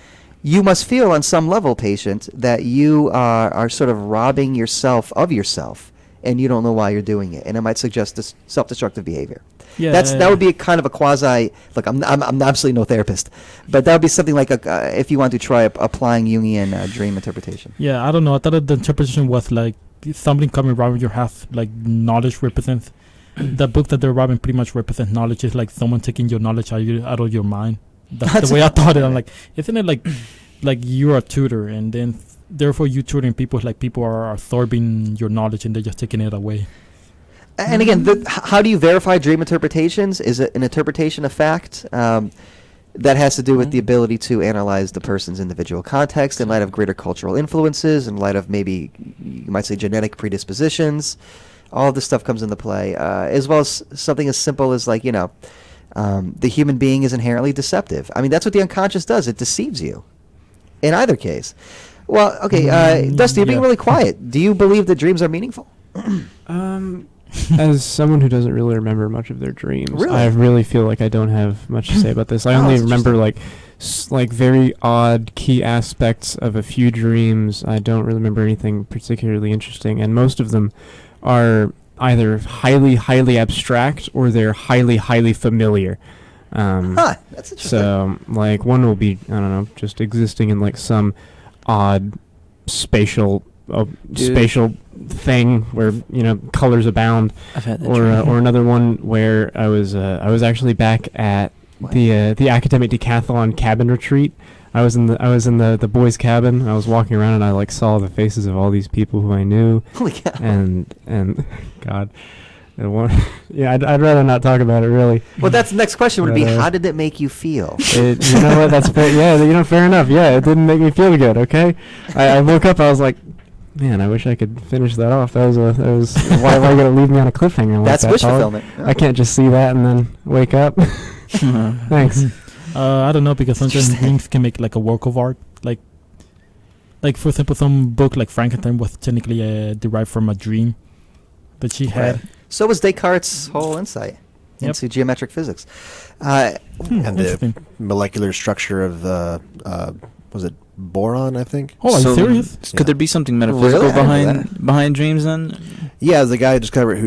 you must feel on some level, patient, that you are sort of robbing yourself of yourself, and you don't know why you're doing it, and it might suggest this self-destructive behavior. Yeah, that would be a kind of a quasi. Look, I'm absolutely no therapist, but that would be something like if you want to try applying Jungian dream interpretation. Yeah, I don't know. I thought the interpretation was like something coming around your house, like knowledge represents. The book that they're robbing pretty much represents knowledge. It's like someone taking your knowledge out of your mind. That's the way I thought it. I'm like, isn't it like you're a tutor, and then therefore you tutoring people, like people are absorbing your knowledge and they're just taking it away. And again, how do you verify dream interpretations? Is it an interpretation of fact? That has to do with the ability to analyze the person's individual context in light of greater cultural influences, in light of maybe, you might say, genetic predispositions. All of this stuff comes into play, as well as something as simple as like, the human being is inherently deceptive. I mean, that's what the unconscious does. It deceives you. In either case. Well, okay, Dusty, you're being really quiet. Do you believe that dreams are meaningful? As someone who doesn't really remember much of their dreams, Really? I really feel like I don't have much to say about this. I only that's remember like very odd key aspects of a few dreams. I don't really remember anything particularly interesting, and most of them are either highly, highly abstract or they're highly, highly familiar. That's interesting. So, like, one will be, I don't know, just existing in like some odd spatial thing where colors abound. I've had that. Or another one where I was actually back at the academic decathlon cabin retreat. I was in the boys' cabin. I was walking around and I like saw the faces of all these people who I knew. Holy cow. And God, I'd rather not talk about it really. Well, that's the next question would be, how did it make you feel? You know what? That's fair. Yeah, fair enough. Yeah, it didn't make me feel good. Okay, I woke up. I was like, man, I wish I could finish that off. That was why are you gonna leave me on a cliffhanger? That's like wish that, fulfillment. I can't just see that and then wake up. Thanks. I don't know, because sometimes dreams can make like a work of art. Like for example, some book like Frankenstein was technically derived from a dream that she had. Right. So was Descartes' whole insight into geometric physics. And the molecular structure of the, was it boron, I think? Oh, are you serious? Could there be something metaphysical Really? behind dreams then? Yeah, the guy who discovered. I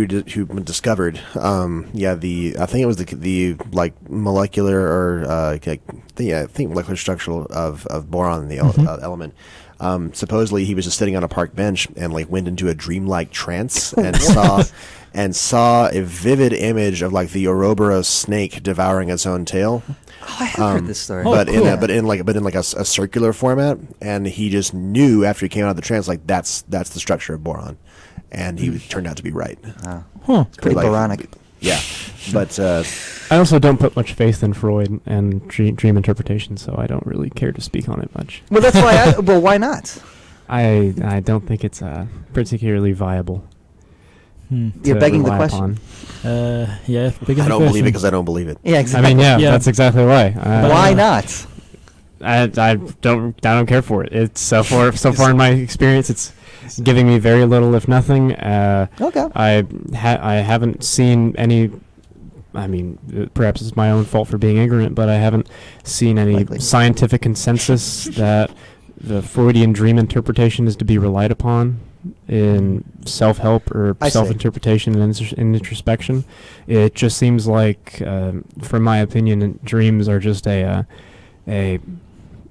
think it was the like molecular or I think molecular structure of boron, the element. Supposedly he was just sitting on a park bench and like went into a dreamlike trance and saw a vivid image of like the Ouroboros snake devouring its own tail. Oh, I have heard this story. But in like a circular format, and he just knew after he came out of the trance, like that's the structure of boron, and he turned out to be right. It's pretty boronic. Yeah, but I also don't put much faith in Freud and dream interpretation, so I don't really care to speak on it much. Well, that's why. Why not? I don't think it's particularly viable. You're begging the question. Yeah, I don't believe it because I don't believe it. Yeah, exactly. I mean, that's exactly why. Why not? I don't care for it. It's so far in my experience, it's giving me very little, if nothing. Okay. I haven't seen any I mean, perhaps it's my own fault for being ignorant, but I haven't seen any Likely. scientific consensus that the Freudian dream interpretation is to be relied upon in self-help or I see. self-interpretation and in introspection. It just seems like, from my opinion, dreams are just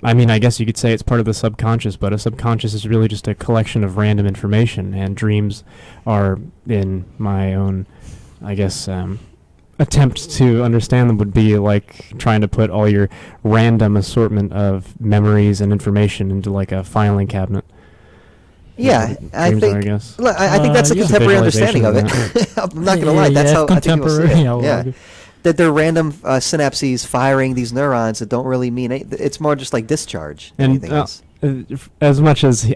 I mean, I guess you could say it's part of the subconscious, but a subconscious is really just a collection of random information, and dreams are, in my own, I guess, attempt to understand them would be like trying to put all your random assortment of memories and information into like a filing cabinet. Yeah, I Dreams are, I think. guess. Look, I think that's a yeah. contemporary understanding of Visualization it. I'm not going to lie. That's how I think people see contemporary. it. I would Yeah, argue. that they're random synapses firing these neurons that don't really mean it's more just like discharge than anything else. As much as he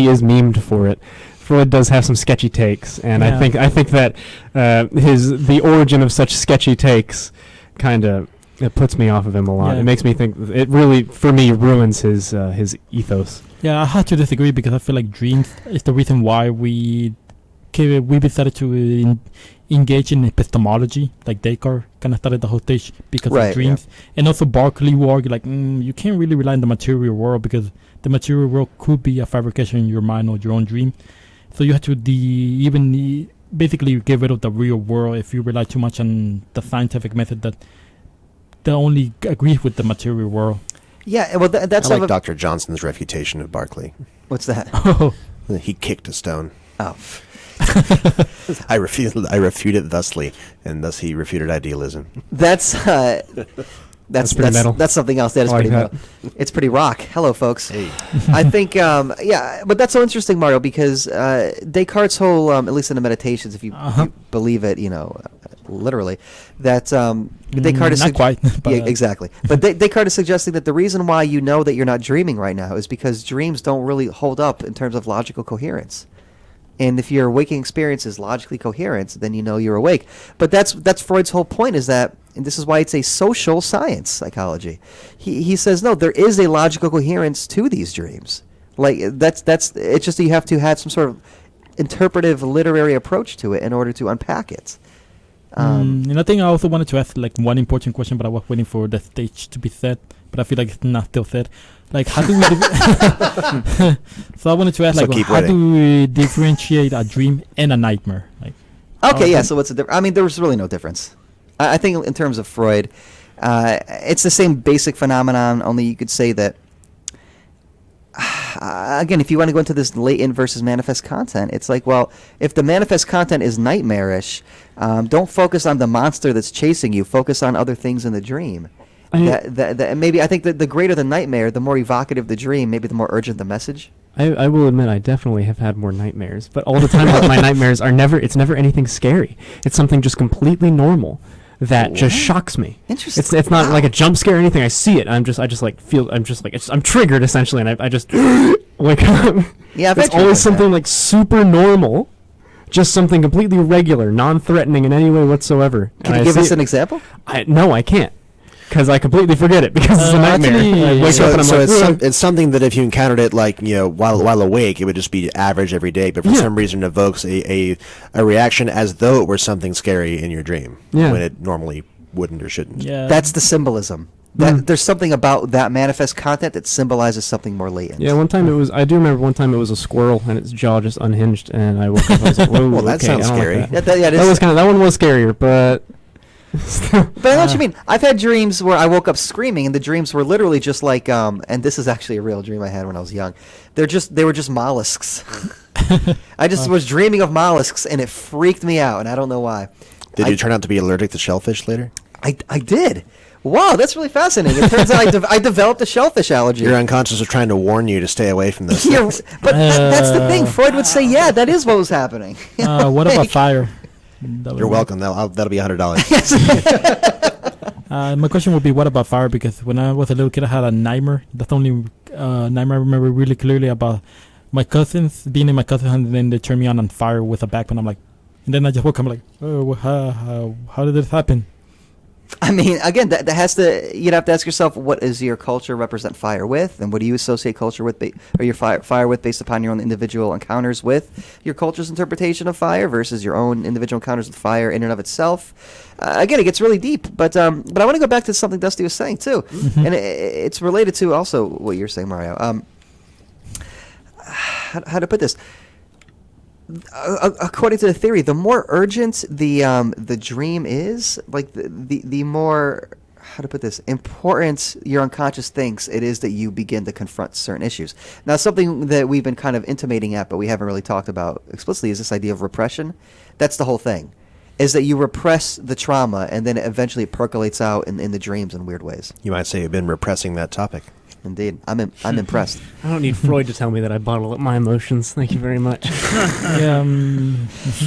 is memed for it, Freud does have some sketchy takes, and Yeah. I think that the origin of such sketchy takes kind of it puts me off of him a lot. Yeah. It makes me think it really, for me, ruins his ethos. Yeah, I have to disagree because I feel like dreams is the reason why we decided to engage in epistemology. Like Descartes kind of started the whole stage because Right, of dreams, and also Berkeley who argued like you can't really rely on the material world because the material world could be a fabrication in your mind or your own dream. So you have to basically get rid of the real world if you rely too much on the scientific method that only agrees with the material world. Yeah, well, that's I some like of- Dr. Johnson's refutation of Berkeley. What's that? Oh, He kicked a stone. Oh, I refuted thusly, and thus he refuted idealism. that's pretty metal. That's something else. That is I like pretty that. metal. It's pretty rock. Hello, folks. Hey. I think, yeah, but that's so interesting, Mario, because Descartes' whole, at least in the Meditations, if you, you believe it, literally, that Descartes is not quite. But, yeah, exactly. But Descartes is suggesting that the reason why you know that you're not dreaming right now is because dreams don't really hold up in terms of logical coherence. And if your waking experience is logically coherent, then you know you're awake. But that's Freud's whole point, is that, and this is why it's a social science, psychology. He says, no, there is a logical coherence to these dreams. Like, that's it's just that you have to have some sort of interpretive literary approach to it in order to unpack it. and I think I also wanted to ask like one important question, but I was waiting for the stage to be set. But I feel like it's not still set. Like, how do we? So I wanted to ask, So like, keep how waiting. do we differentiate a dream and a nightmare? Like, Okay, yeah. Okay. So what's the difference? I mean, there's really no difference. I think in terms of Freud, it's the same basic phenomenon. Only you could say that. Again, if you want to go into this latent versus manifest content, it's like, well, if the manifest content is nightmarish, don't focus on the monster that's chasing you. Focus on other things in the dream. That maybe I think that the greater the nightmare, the more evocative the dream, maybe the more urgent the message. I will admit I definitely have had more nightmares, but all the time my nightmares are it's never anything scary. It's something just completely normal that just What? shocks me. Interesting. It's not Wow. like a jump scare or anything. I see it. I'm triggered essentially, and I just wake up. Yeah, I've It's had dreams always like something that. like super normal, just something completely regular, non-threatening in any way whatsoever. Can And you I give see us it- an example? No, I can't, because I completely forget it because it's a nightmare. actually, I wake So, up and I'm so like, it's, "Ugh." it's something that if you encountered it like while awake, it would just be average every day. But for Yeah. some reason, evokes a reaction as though it were something scary in your dream Yeah. when it normally wouldn't or shouldn't. yeah, That's the symbolism. There's something about that manifest content that symbolizes something more latent. Yeah, I do remember one time it was a squirrel and its jaw just unhinged, and I woke up and I was like, whoa, Well, that okay, sounds I don't like scary. that. Yeah, it That is. that one was scarier, but But I know what you mean. I've had dreams where I woke up screaming, and the dreams were literally just like, and this is actually a real dream I had when I was young. They were just mollusks. I just was dreaming of mollusks, and it freaked me out, and I don't know why. Did I- you turn out to be allergic to shellfish later? I did. Wow, that's really fascinating. It turns out I developed a shellfish allergy. Your unconscious was trying to warn you to stay away from this. Yeah, but that's the thing. Freud would say, yeah, that is what was happening. what about Like- fire? You're welcome. That'll be $100. My question would be, what about fire? Because when I was a little kid, I had a nightmare. That's the only nightmare I remember really clearly about my cousins, being in my cousins, and then they turned me on fire with a backpack. I'm like, and then I just woke up, I'm like, oh, how did this happen? I mean, again, that has to. You'd have to ask yourself, what does your culture represent fire with, and what do you associate culture with, or your fire with, based upon your own individual encounters with your culture's interpretation of fire versus your own individual encounters with fire in and of itself. Again, it gets really deep, but I want to go back to something Dusty was saying too, and it's related to also what you're saying, Mario. How to put this? According to the theory, the more urgent the dream is, like the more, how to put this, important your unconscious thinks it is that you begin to confront certain issues. Now, something that we've been kind of intimating at, but we haven't really talked about explicitly, is this idea of repression. That's the whole thing, is that you repress the trauma, and then eventually it percolates out in the dreams in weird ways. You might say you've been repressing that topic. Indeed, I'm impressed. I don't need Freud to tell me that I bottle up my emotions. Thank you very much. Yeah,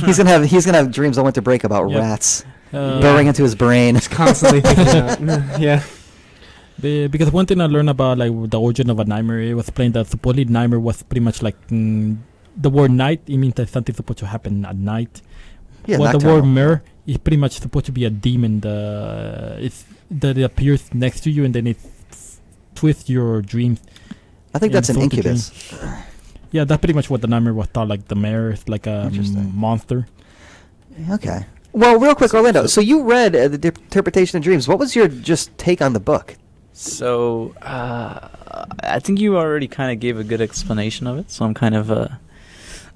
He's gonna have dreams on winter break about Yep. rats uh, burrowing into his brain. Just constantly thinking about, yeah. Because one thing I learned about like the origin of a nightmare, it was explained that supposedly nightmare was pretty much like the word night. It means that something's supposed to happen at night. Yeah, Well, the nocturnal. word mirror is pretty much supposed to be a demon that it appears next to you and then it twists your dreams. I think Yeah, that's an thought the incubus. Yeah, that's pretty much what the nightmare was thought. Like the mirror is like a Interesting. monster. Okay. Well, real quick, Orlando. So you read the interpretation of dreams. What was your just take on the book? So, I think you already kind of gave a good explanation of it, so I'm kind of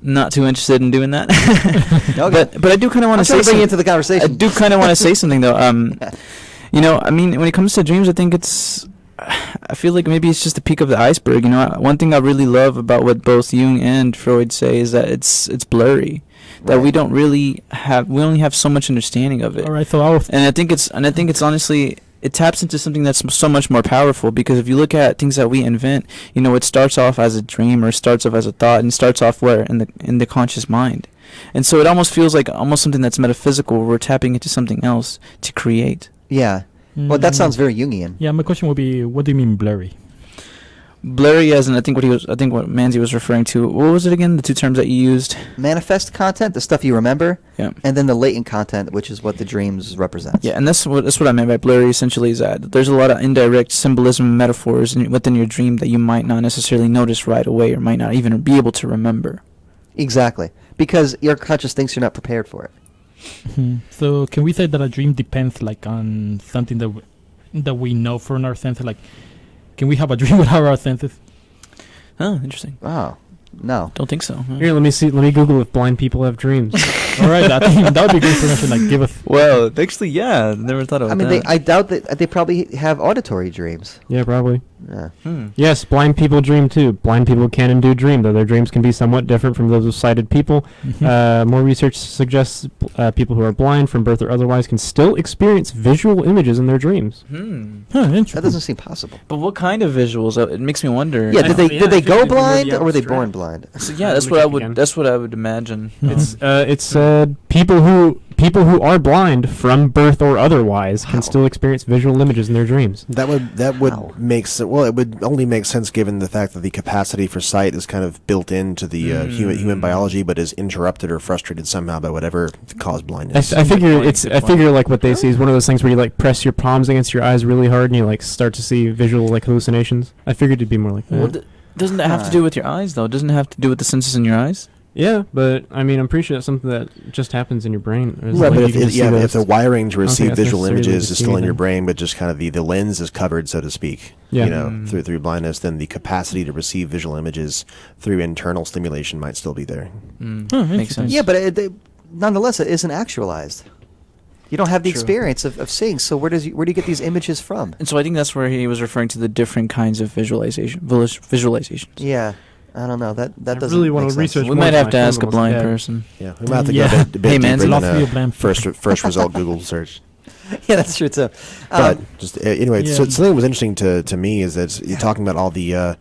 not too interested in doing that. Okay. But I do kind of want I'm to trying say to bring you into something. the conversation. I do kind of want to say something though. You know, I mean, when it comes to dreams, I think I feel like maybe it's just the peak of the iceberg. You know, one thing I really love about what both Jung and Freud say is that it's blurry, that we don't really have, we only have so much understanding of it. All right, so I was And I think it's honestly, it taps into something that's so much more powerful, because if you look at things that we invent, you know, it starts off as a dream or starts off as a thought, and starts off where in the conscious mind. And so it almost feels like almost something that's metaphysical, where we're tapping into something else to create. Yeah. Well, that sounds very Jungian. Yeah, my question would be, what do you mean blurry? Blurry, as in I think what Manzi was referring to. What was it again? The two terms that you used. Manifest content, the stuff you remember, Yeah. and then the latent content, which is what the dreams represents. Yeah, and that's what I meant by blurry. Essentially, is that there's a lot of indirect symbolism and metaphors within your dream that you might not necessarily notice right away, or might not even be able to remember. Exactly. Because your conscious thinks you're not prepared for it. So can we say that a dream depends like on something that we know from our senses? Like, can we have a dream without our senses? Oh, interesting. Wow. No. Don't think so. Here, let me Google if blind people have dreams. All right, I think that would be good information. Like, give us. Well, actually, yeah, never thought about I mean, that. I doubt that they probably have auditory dreams. Yeah, probably. Yeah. Yes, blind people dream too. Blind people can and do dream, though their dreams can be somewhat different from those of sighted people. More research suggests people who are blind from birth or otherwise can still experience visual images in their dreams. Huh, That interesting. doesn't seem possible. But what kind of visuals? It makes me wonder. Yeah, I did don't- they yeah, did I they think go it'd be more blind the or were they abstract. born blind? So, yeah, Let me check again. I would imagine. It's people who are blind from birth or otherwise can still experience visual images in their dreams. That would Wow. make sense. Well, it would only make sense given the fact that the capacity for sight is kind of built into the human biology, but is interrupted or frustrated somehow by whatever caused blindness. I figure point, it's good I point. figure like what they see is one of those things where you like press your palms against your eyes really hard and you like start to see visual like hallucinations. I figured it'd be more like that. Well, doesn't that have to do with your eyes, though? Doesn't it have to do with the senses in your eyes? Yeah, but I mean, I'm pretty sure that's something that just happens in your brain. Or is it Right, like but you if, can just see if those- the wiring to receive that's visual necessarily images to is see still in your them. brain, but just kind of the lens is covered, so to speak, Yeah. you know, through blindness, then the capacity to receive visual images through internal stimulation might still be there. Makes interesting. sense. Yeah, but nonetheless, it isn't actualized. You don't have the True. experience of seeing. So where do you get these images from? And so I think that's where he was referring to the different kinds of visualizations. Yeah, I don't know. That I doesn't. really wanna make sense. research We more might if have my to phone ask a was blind dead. person. Yeah, we might have to Yeah. go a bit Hey, man, deeper philosophy than of blind first result Google search. Yeah, that's true too. But just anyway, yeah. so something that was interesting to me is that you're talking about all the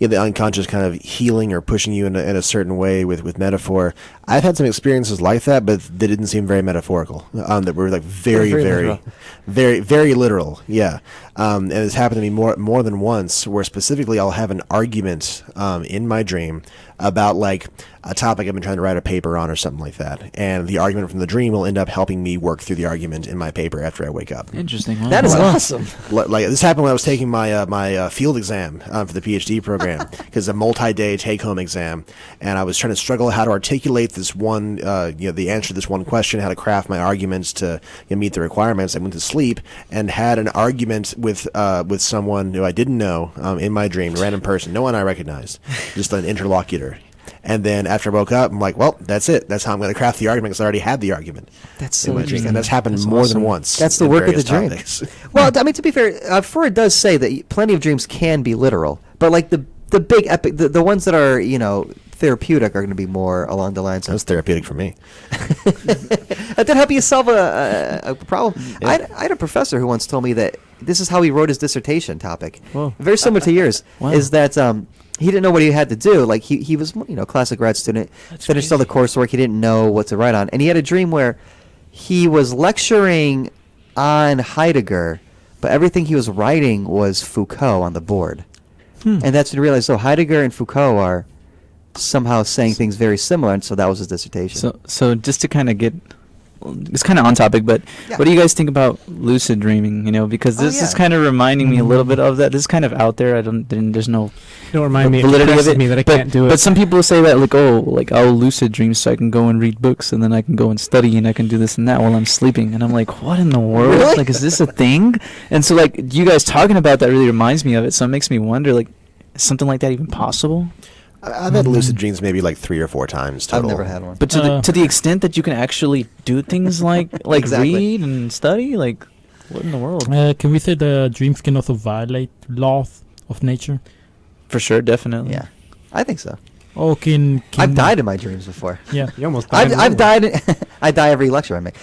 the unconscious kind of healing or pushing you in a certain way with metaphor. I've had some experiences like that, but they didn't seem very metaphorical. That were like very, Very very, literal. very, very literal. Yeah, and it's happened to me more than once. Where specifically, I'll have an argument in my dream about like a topic I've been trying to write a paper on or something like that, and the argument from the dream will end up helping me work through the argument in my paper after I wake up. Interesting. Wow. That is awesome. Like this happened when I was taking my field exam for the PhD program, because a multi-day take-home exam, and I was trying to struggle how to articulate this one, the answer to this one question, how to craft my arguments to meet the requirements. I went to sleep and had an argument with someone who I didn't know in my dream, a random person, no one I recognized, just an interlocutor. And then after I woke up, I'm like, well, that's it. That's how I'm going to craft the argument, because I already had the argument. That's in so my dream. interesting. And that's happened more than once. That's the in work of the various dream. topics. Well, I mean, to be fair, Freud does say that plenty of dreams can be literal, but like the big epic, the ones that are therapeutic are going to be more along the lines That was of. therapeutic for me. That did help you solve a problem. Yeah. I had a professor who once told me that this is how he wrote his dissertation topic. Whoa. Very similar to yours. Wow. Is that he didn't know what he had to do. Like he was classic grad student, That's finished all the coursework. He didn't know what to write on, and he had a dream where he was lecturing on Heidegger, but everything he was writing was Foucault on the board. And that's when he realized, Heidegger and Foucault are somehow saying things very similar, and so that was his dissertation. So just to kind of get, it's kind of on topic, but Yeah. what do you guys think about lucid dreaming? Because Oh, this is yeah. kind of reminding me a little bit of that. This is kind of out there. There's no Don't remind me. It validity of impresses it. me that I but, can't do it. But some people say that I'll lucid dream so I can go and read books, and then I can go and study, and I can do this and that while I'm sleeping. And I'm like, what in the world? Really? Like, is this a thing? And so you guys talking about that really reminds me of it. So it makes me wonder, is something like that even possible? I've had lucid dreams maybe like 3 or 4 times I've total. never had one. But to the extent that you can actually do things like Exactly. read and study, what in the world? Can we say the dreams can also violate laws of nature? For sure, definitely. Yeah, I think so. Oh, can I've died in my dreams before. Yeah. You almost died. I've died. I die every lecture I make.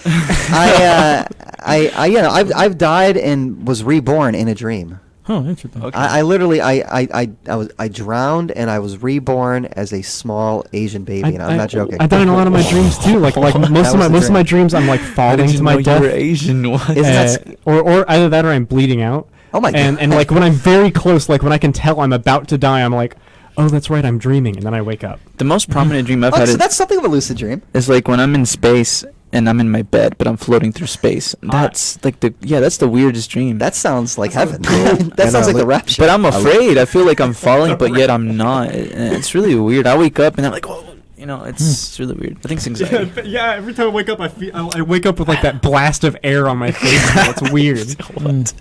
I've died and was reborn in a dream. Oh, interesting. Okay. I literally I drowned and I was reborn as a small Asian baby, and I'm not joking. I die in a lot of my dreams too. Like That most was the of my dream. dreams, I'm like How falling did you to know my you death. were Asian? What? Isn't that or either that or I'm bleeding out. Oh my god! And like when I'm very close, like when I can tell I'm about to die, I'm like, oh, that's right, I'm dreaming, and then I wake up. The most prominent dream I've Oh, had so that's something of a lucid dream. is when I'm in space and I'm in my bed, but I'm floating through space. That's that's the weirdest dream. That sounds like heaven. And That sounds like the look- rapture. But I'm afraid. I feel like I'm falling, but yet I'm not. It's really weird. I wake up and I'm like, whoa. It's really weird. I think it's anxiety. Yeah, every time I wake up, I wake up with like that blast of air on my face. It's weird. Mm.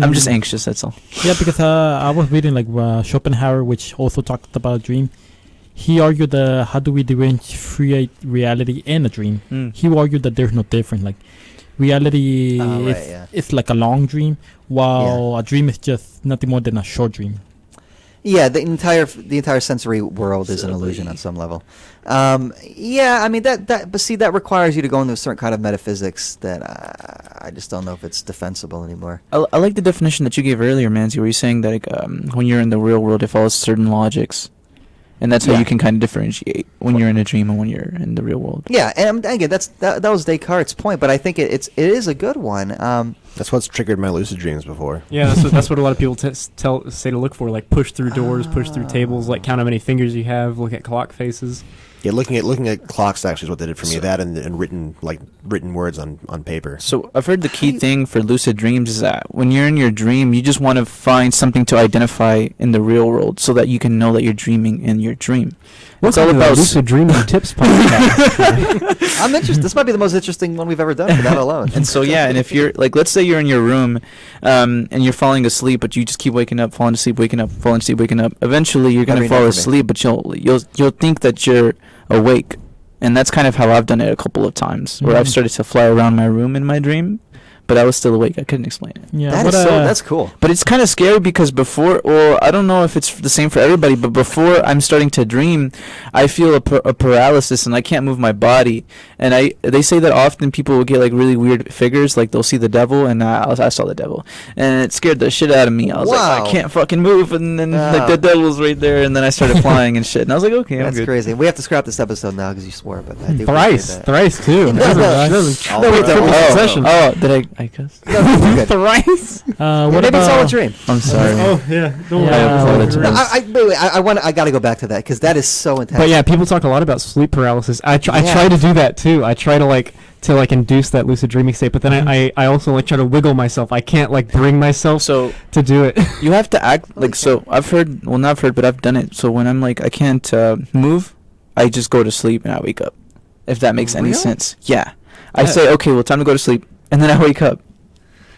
I'm just anxious. That's all. Yeah, because I was reading Schopenhauer, which also talked about a dream. He argued how do we differentiate reality and a dream? Mm. He argued that there's no difference. Like reality Oh, is right, yeah. it's like a long dream, while a dream is just nothing more than a short dream. Yeah, the entire sensory world is an illusion on some level. Yeah, I mean but see, that requires you to go into a certain kind of metaphysics that I just don't know if it's defensible anymore. I like the definition that you gave earlier, Manzi, where you're saying that when you're in the real world, it follows certain logics, and that's how Yeah. you can kind of differentiate when you're in a dream and when you're in the real world. Yeah, and again, that was Descartes' point, but I think it is a good one. That's what's triggered my lucid dreams before. Yeah, that's what a lot of people say to look for. Like push through doors, push through tables, like count how many fingers you have, look at clock faces. Yeah, looking at clocks actually is what they did for me. That and written words on paper. So I've heard the key thing for lucid dreams is that when you're in your dream, you just want to find something to identify in the real world so that you can know that you're dreaming in your dream. It's all about lucid dreaming tips podcast. I'm interested. This might be the most interesting one we've ever done for that alone. And so and if you're let's say you're in your room, and you're falling asleep, but you just keep waking up, falling asleep, waking up, falling asleep, waking up. Eventually, you're gonna Every fall night for me. asleep, but you'll think that you're awake, and that's kind of how I've done it a couple of times, where I've started to fly around my room in my dream, but I was still awake. I couldn't explain it. Yeah, That what, is that's cool. But it's kind of scary because before, well, I don't know if it's the same for everybody, but before I'm starting to dream, I feel a paralysis and I can't move my body. And they say that often people will get like really weird figures, like they'll see the devil, and I saw the devil, and it scared the shit out of me. I was like, Wow. I can't fucking move, and then like the devil's right there, and then I started flying and shit, and I was like, okay, I'm That's good. crazy. We have to scrap this episode now because you swore, but I do Thrice, appreciate that. thrice too. No, No, wait, triple no. succession. Oh, did I cuss? No, you're good. Thrice. what Maybe it's all a about dream. I'm sorry. yeah. Don't Yeah, worry. I apologize. No, I got to go back to that because that is so intense. But yeah, people talk a lot about sleep paralysis. I try to do that too. I try to induce that lucid dreaming state, but then I also like try to wiggle myself. I can't like bring myself So to do it. you have to act like, so I've heard, well, not I've heard, but I've done it. So when I'm like, I can't move, I just go to sleep and I wake up. If that makes any Really? sense. Yeah. I Yeah. say, okay, well, time to go to sleep. And then I wake up.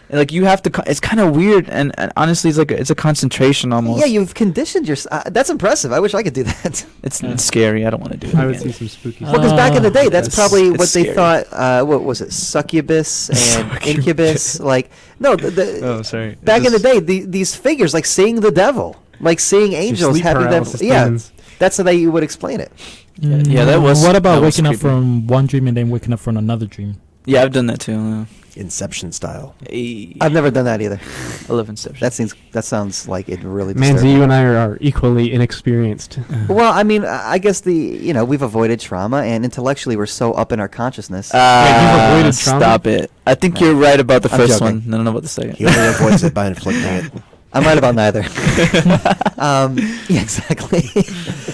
And like, you have to, it's kind of weird. And honestly, it's like, it's a concentration almost. yeah, you've conditioned yourself. That's impressive. I wish I could do that. It's scary. I don't want to do it. I would again. see some spooky. Well, because back in the day, that's It's- probably it's what they scary. thought. What was it? Succubus and incubus. Like, no, Oh, sorry. back in the day, these figures, like seeing the devil, like seeing angels, sleep having them. paralysis Yeah, demons. that's the way you would explain it. Yeah, that was- What about that was waking up creepy. from one dream and then waking up from another dream? Yeah, I've done that too. Inception style. I've never done that either. I love Inception. That sounds like it really. Manzi, disturbing. you and I are equally inexperienced. Well, I mean, I guess we've avoided trauma, and intellectually we're so up in our consciousness. you've avoided trauma? Stop it. I think you're right about the I'm first joking. one. I don't know about the second. He only avoids it by inflicting it. I'm right about neither. Yeah, exactly.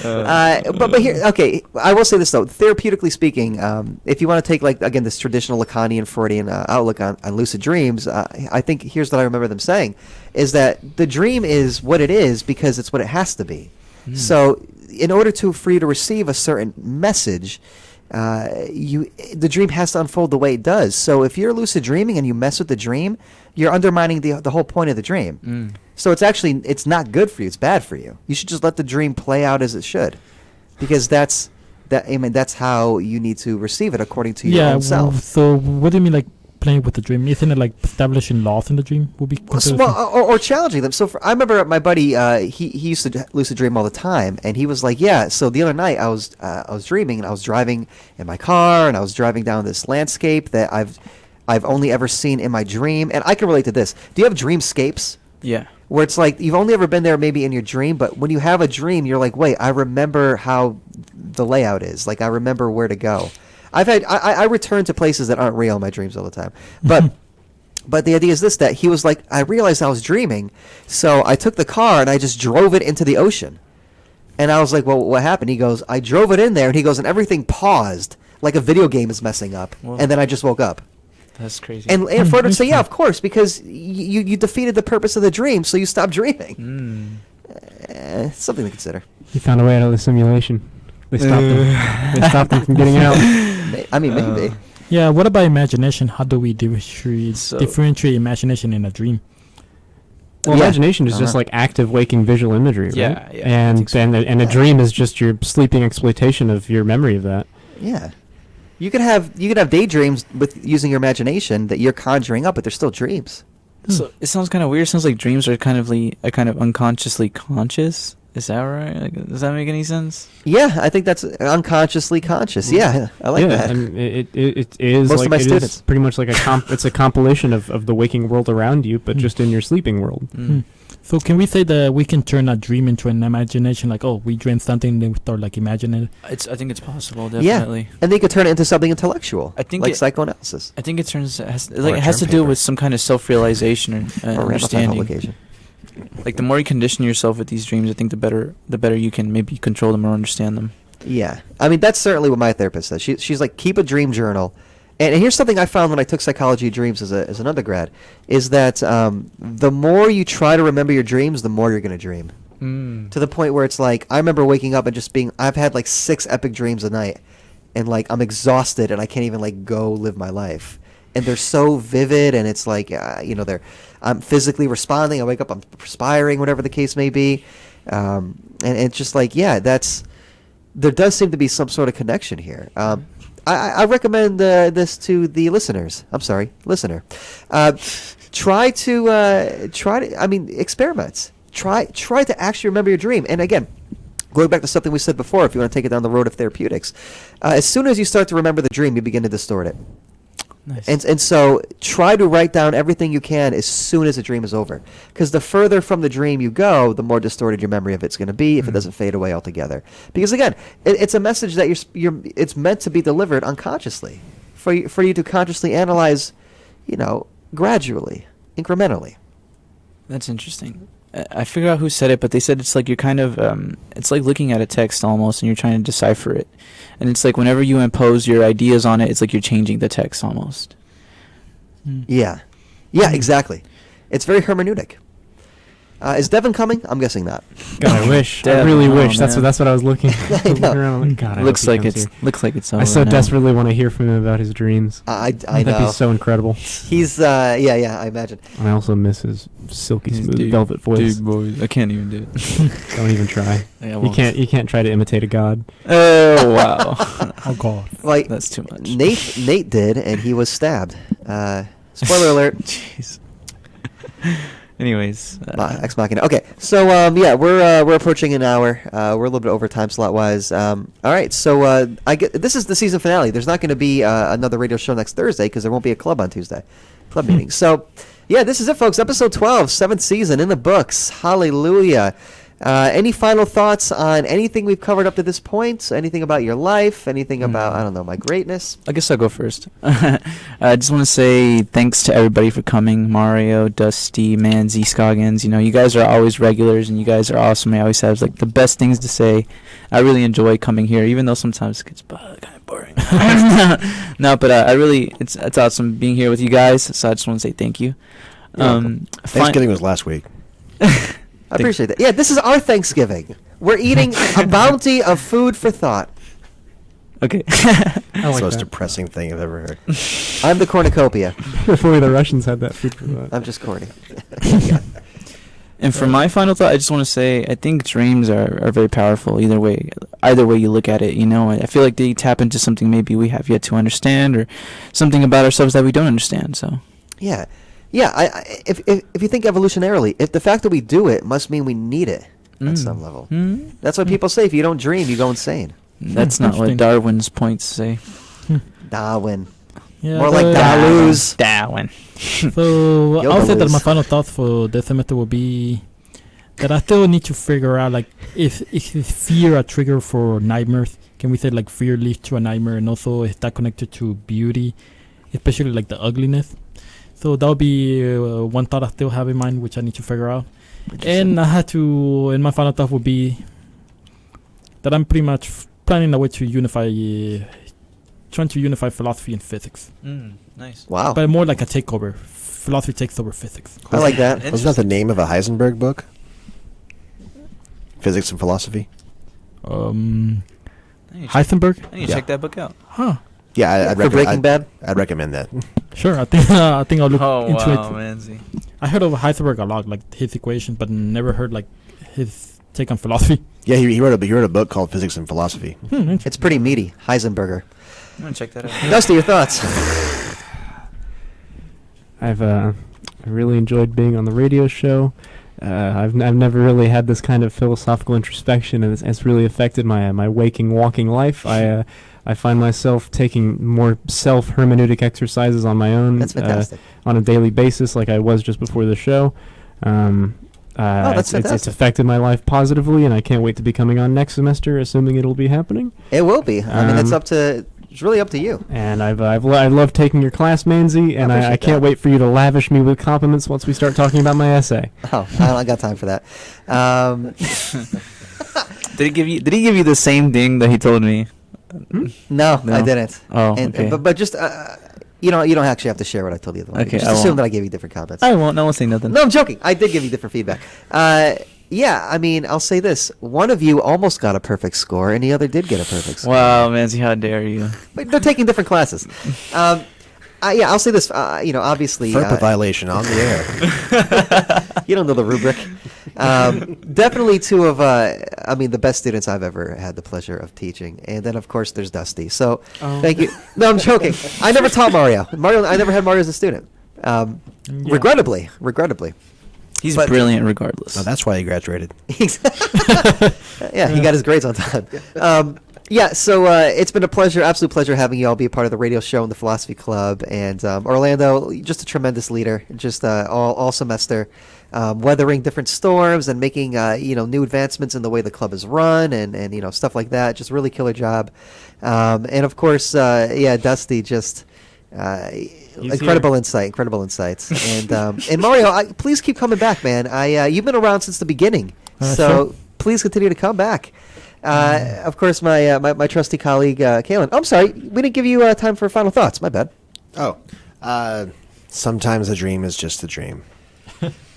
But here, okay, I will say this though. Therapeutically speaking, if you want to take like again this traditional Lacanian Freudian outlook on lucid dreams, I think here's what I remember them saying, is that the dream is what it is because it's what it has to be. So, in order for you to receive a certain message, the dream has to unfold the way it does. So if you're lucid dreaming and you mess with the dream, you're undermining the whole point of the dream. So it's not good for you. It's bad for you. You should just let the dream play out as it should, because that's how you need to receive it according to your own self. So what do you mean like playing with the dream? Isn't it like establishing laws in the dream? Would be considered Or challenging them. So I remember my buddy, he used to lucid dream all the time, and he was like, yeah. So the other night I was dreaming, and I was driving in my car, and I was driving down this landscape that I've only ever seen in my dream, and I can relate to this. Do you have dreamscapes? Yeah. Where it's like you've only ever been there maybe in your dream, but when you have a dream, you're like, wait, I remember how the layout is. Like I remember where to go. I return to places that aren't real in my dreams all the time. But the idea is this, that he was like, I realized I was dreaming, so I took the car and I just drove it into the ocean. And I was like, well, what happened? He goes, I drove it in there, and he goes, and everything paused, like a video game is messing up. Whoa. And then I just woke up. That's crazy. And Freud would say, yeah, of course, because you defeated the purpose of the dream, so you stopped dreaming. Something to consider. He found a way out of the simulation. They stopped him. They stopped him from getting out. I mean, maybe. Yeah, what about imagination? How do we differentiate imagination in a dream? Well, Yeah. imagination is just Uh-huh. like active waking visual imagery, right? Yeah, yeah, I think so. And a dream is just your sleeping exploitation of your memory of that. Yeah. You could have daydreams with using your imagination that you're conjuring up, but they're still dreams. So it sounds kind of weird. It sounds like dreams are kind of unconsciously conscious. Is that right? Like, does that make any sense? Yeah, I think that's unconsciously conscious. Yeah, I like that. And it is Most of like my it is students. pretty much like it's a compilation of the waking world around you, but just in your sleeping world. So can we say that we can turn a dream into an imagination? Like, oh, we dreamed something, then we start like imagining it. I think it's possible. Yeah, Definitely. and they could turn it into something intellectual, I think like it- psychoanalysis I think it turns it has Or a to term do paper. with some kind of self-realization or or Ramaphine understanding. publication. Like the more you condition yourself with these dreams, I think the better you can maybe control them or understand them. Yeah, I mean that's certainly what my therapist says. She's like, keep a dream journal. And here's something I found when I took psychology of dreams as an undergrad, is that the more you try to remember your dreams, the more you're going to dream. To the point where it's like, I remember waking up and just I've had like 6 epic dreams a night, and like I'm exhausted and I can't even like go live my life. And they're so vivid, and it's like, I'm physically responding. I wake up, I'm perspiring, whatever the case may be. And it's just like, yeah, there does seem to be some sort of connection here. I recommend this to the listeners. I'm sorry, listener. Try to I mean, experiment. Try to actually remember your dream. And again, going back to something we said before, if you want to take it down the road of therapeutics, as soon as you start to remember the dream, you begin to distort it. Nice. And so try to write down everything you can as soon as the dream is over. Because the further from the dream you go, the more distorted your memory of it's going to be if it doesn't fade away altogether. Because again, it's a message that it's meant to be delivered unconsciously for you to consciously analyze, gradually, incrementally. That's interesting. I figured out who said it, but they said it's like you're kind of, it's like looking at a text almost, and you're trying to decipher it. And it's like whenever you impose your ideas on it, it's like you're changing the text almost. Yeah, exactly. It's very hermeneutic. Is Devin coming? I'm guessing not. God, I wish. I Devin, really oh, wish. That's man. what I was looking. I looking know. around. Like, God, I Looks hope he like comes it's here. looks like it's. I so over now. desperately want to hear from him about his dreams. I That'd know. be so incredible. He's yeah, I imagine. And I also miss his silky He's smooth deep- velvet voice. Dude, boy, I can't even do it. Don't even try. Yeah, I You won't. can't try to imitate a god. Oh wow. Oh God. Like That's too much. Nate did, and he was stabbed. Spoiler alert. Jeez. Anyways. Ex Machina. Okay, so yeah, we're approaching an hour. We're a little bit over time slot wise. All right, so this is the season finale. There's not going to be another radio show next Thursday because there won't be a club on Tuesday, club meeting. So yeah, this is it, folks. Episode 12, 7th season in the books. Hallelujah. Any final thoughts on anything we've covered up to this point? Anything about your life? Anything about, I don't know, my greatness? I guess I'll go first. I just want to say thanks to everybody for coming. Mario, Dusty, Manzi, Scoggins. You guys are always regulars, and you guys are awesome. I always have like the best things to say. I really enjoy coming here, even though sometimes it gets kind of boring. No, but I really, it's awesome being here with you guys. So I just want to say thank you. You're welcome. Thanksgiving was last week. I appreciate that. Yeah, this is our Thanksgiving. We're eating a bounty of food for thought. Okay. I It's the like most that. depressing thing I've ever heard. I'm the cornucopia. If only the Russians had that food for that. I'm just corny. And for my final thought, I just want to say I think dreams are very powerful. Either way you look at it, I feel like they tap into something maybe we have yet to understand, or something about ourselves that we don't understand. So. Yeah. If you think evolutionarily, if the fact that we do it must mean we need it at some level. Mm. That's why people say if you don't dream, you go insane. That's not what Interesting. Darwin's points say. Darwin. Yeah, More like but- Dalus. Darwin. So Yo, I'll say that Dalus. my final thoughts for this semester will be that I still need to figure out like if fear a trigger for nightmares. Can we say like fear leads to a nightmare, and also is that connected to beauty, especially like the ugliness? So that'll be one thought I still have in mind, which I need to figure out. And I had to, and my final thought would be that I'm pretty much planning a way to unify, trying to unify philosophy and physics, Nice. Wow. but more like a takeover. Philosophy takes over physics. I like that. Wasn't that the name of a Heisenberg book? Physics and Philosophy? Heisenberg? I need to Yeah. check that book out. Huh. Yeah, I'd For Breaking Bad? I'd recommend that. Sure. I think I'll look into it. Manzi. I heard of Heisenberg a lot, like his equation, but never heard like his take on philosophy. Yeah, he wrote a book called Physics and Philosophy. It's pretty meaty. Heisenberger. I'm gonna check that out. Dusty, your thoughts? I've really enjoyed being on the radio show. I've never really had this kind of philosophical introspection, and it's really affected my walking life. I find myself taking more self-hermeneutic exercises on my own. That's fantastic. On a daily basis, like I was just before the show. That's it's fantastic. affected my life positively, and I can't wait to be coming on next semester, assuming it'll be happening. It will be. I mean, Um, it's really up to you. And I love taking your class, Manzi, and I appreciate can't that. wait for you to lavish me with compliments once we start talking about my essay. Oh, I don't got time for that. Did he give you the same thing that he told me? No, No? I didn't. Oh, And, okay. but just you don't actually have to share what I told you. The Okay, just I assume won't. that I gave you different comments. I won't say nothing. No, I'm joking. I did give you different feedback. Yeah, I mean, I'll say this: one of you almost got a perfect score, and the other did get a perfect score. Wow, Manzi, how dare you? But they're taking different classes. Yeah, I'll say this. Obviously, FERPA violation on the air. You don't know the rubric. Definitely two of, the best students I've ever had the pleasure of teaching. And then, of course, there's Dusty. So, thank you. No, I'm joking. I never taught Mario. I never had Mario as a student. Regrettably. He's But- brilliant regardless. Oh, that's why he graduated. Yeah, he got his grades on time. So it's been a pleasure, absolute pleasure having you all be a part of the radio show and the Philosophy Club. And Orlando, just a tremendous leader, just all semester, weathering different storms and making new advancements in the way the club is run and stuff like that. Just really killer job. And of course, Dusty, just incredible insights. And Mario, please keep coming back, man. You've been around since the beginning, so Sure. please continue to come back. Of course, my trusty colleague, Kalen. I'm sorry, we didn't give you time for final thoughts. My bad. Oh, sometimes a dream is just a dream.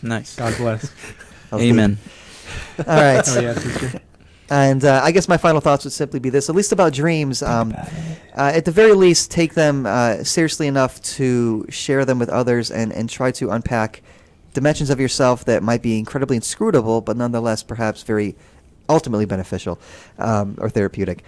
Nice. God bless. Amen. All right. Oh yeah, teacher. And I guess my final thoughts would simply be this, at least about dreams. At the very least, take them seriously enough to share them with others and try to unpack dimensions of yourself that might be incredibly inscrutable, but nonetheless perhaps very ultimately beneficial or therapeutic.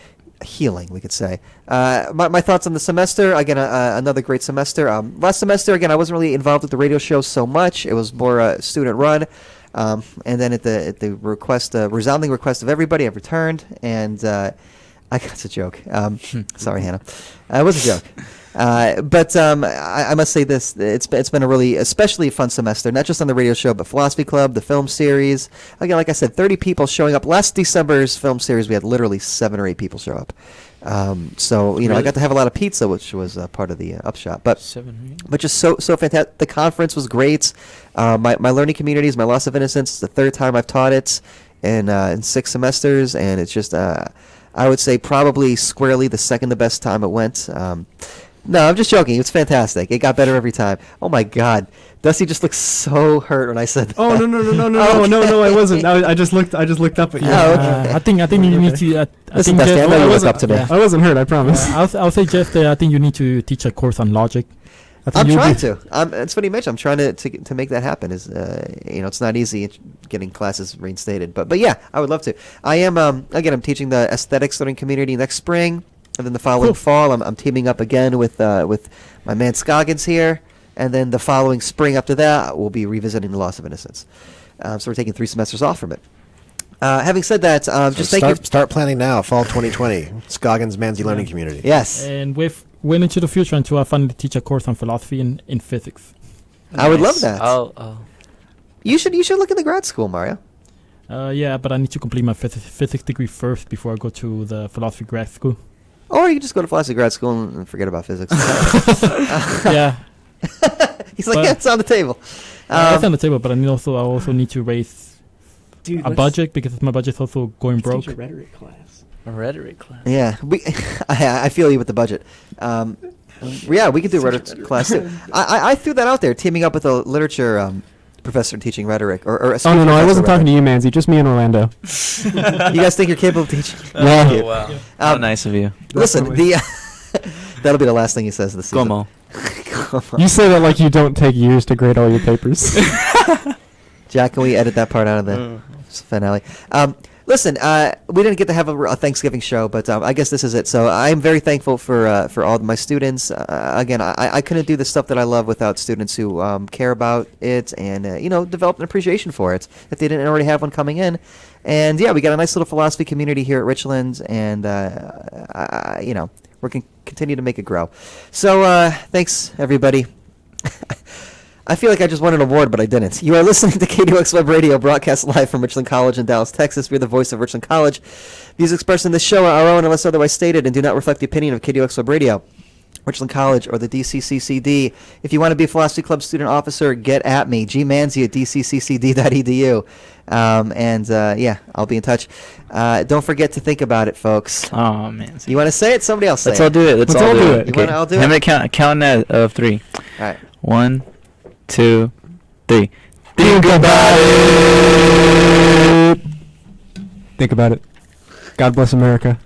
Healing, we could say. My thoughts on the semester, again, another great semester. Last semester, again, I wasn't really involved with the radio show so much. It was more student run. And then at the request, resounding request of everybody, I've returned, and it's a joke. Sorry, Hannah. It was a joke. But I must say this: it's been a really especially fun semester, not just on the radio show, but Philosophy Club, the film series. Again, like I said, 30 people showing up. Last December's film series, we had literally 7 or 8 people show up. So I got to have a lot of pizza, which was part of the upshot. But 7 but just so fantastic. The conference was great. My learning community is my loss of innocence. It's the 3rd time I've taught it in 6 semesters, and it's just I would say probably squarely the second to best time it went. No, I'm just joking. It's fantastic. It got better every time. Oh my God, Dusty just looks so hurt when I said that. Oh no! I wasn't. I just looked up at you. Oh, okay. I think you need to. I Listen, think Dusty, I Jeff, know you look wasn't- up to me. yeah. I wasn't hurt. I promise. I'll say, Jeff, I think you need to teach a course on logic. I think I'm you'll trying be- to. It's funny you mentioned. I'm trying to make that happen. It's not easy getting classes reinstated, but yeah, I would love to. I am again. I'm teaching the aesthetics learning community next spring, and then the following Cool. fall, I'm teaming up again with my man Scoggins here, and then the following spring after that, we'll be revisiting the loss of innocence. So we're taking 3 semesters off from it. Having said that, just thank you. Start planning now. Fall 2020. Scoggins Manzi Learning Community. Yes, And went into the future until I finally teach a course on philosophy in physics. I would love that. Oh. You should look in the grad school, Mario. Yeah, but I need to complete my physics degree first before I go to the philosophy grad school. Or you can just go to philosophy grad school and forget about physics. Yeah, He's like, But- yeah, it's on the table. that's on the table, but I also need to raise Dude, a budget because my budget's also going broke. Teach a rhetoric class. A rhetoric class. Yeah, I feel you with the budget. Yeah, we could do a rhetoric class too. I threw that out there, teaming up with a literature professor teaching rhetoric. Or a Oh no, I wasn't talking to you, Manzi. Just me and Orlando. You guys think you're capable of teaching? Oh, you. wow. How Um, nice of you. Listen, Definitely. that'll be the last thing he says this season. Como. You say that like you don't take years to grade all your papers. Jack, can we edit that part out of the finale? Listen, we didn't get to have a Thanksgiving show, but I guess this is it. So I'm very thankful for all of my students. Again, I couldn't do the stuff that I love without students who care about it and develop an appreciation for it if they didn't already have one coming in. And yeah, we got a nice little philosophy community here at Richlands, and we're going to continue to make it grow. So thanks, everybody. I feel like I just won an award, but I didn't. You are listening to KDOX Web Radio, broadcast live from Richland College in Dallas, Texas. We're the voice of Richland College. Views expressed in this show are our own unless otherwise stated and do not reflect the opinion of KDOX Web Radio, Richland College, or the DCCCD. If you want to be a Philosophy Club student officer, get at me, gmanzi at dcccd.edu. Yeah, I'll be in touch. Don't forget to think about it, folks. Oh, man. You want to say it? Somebody else say Let's all do it. Let's Let's all all do do it. it. You wanna all do it? How many count of 3? All right. 1, 2, 3. Think about it. Think about it. God bless America.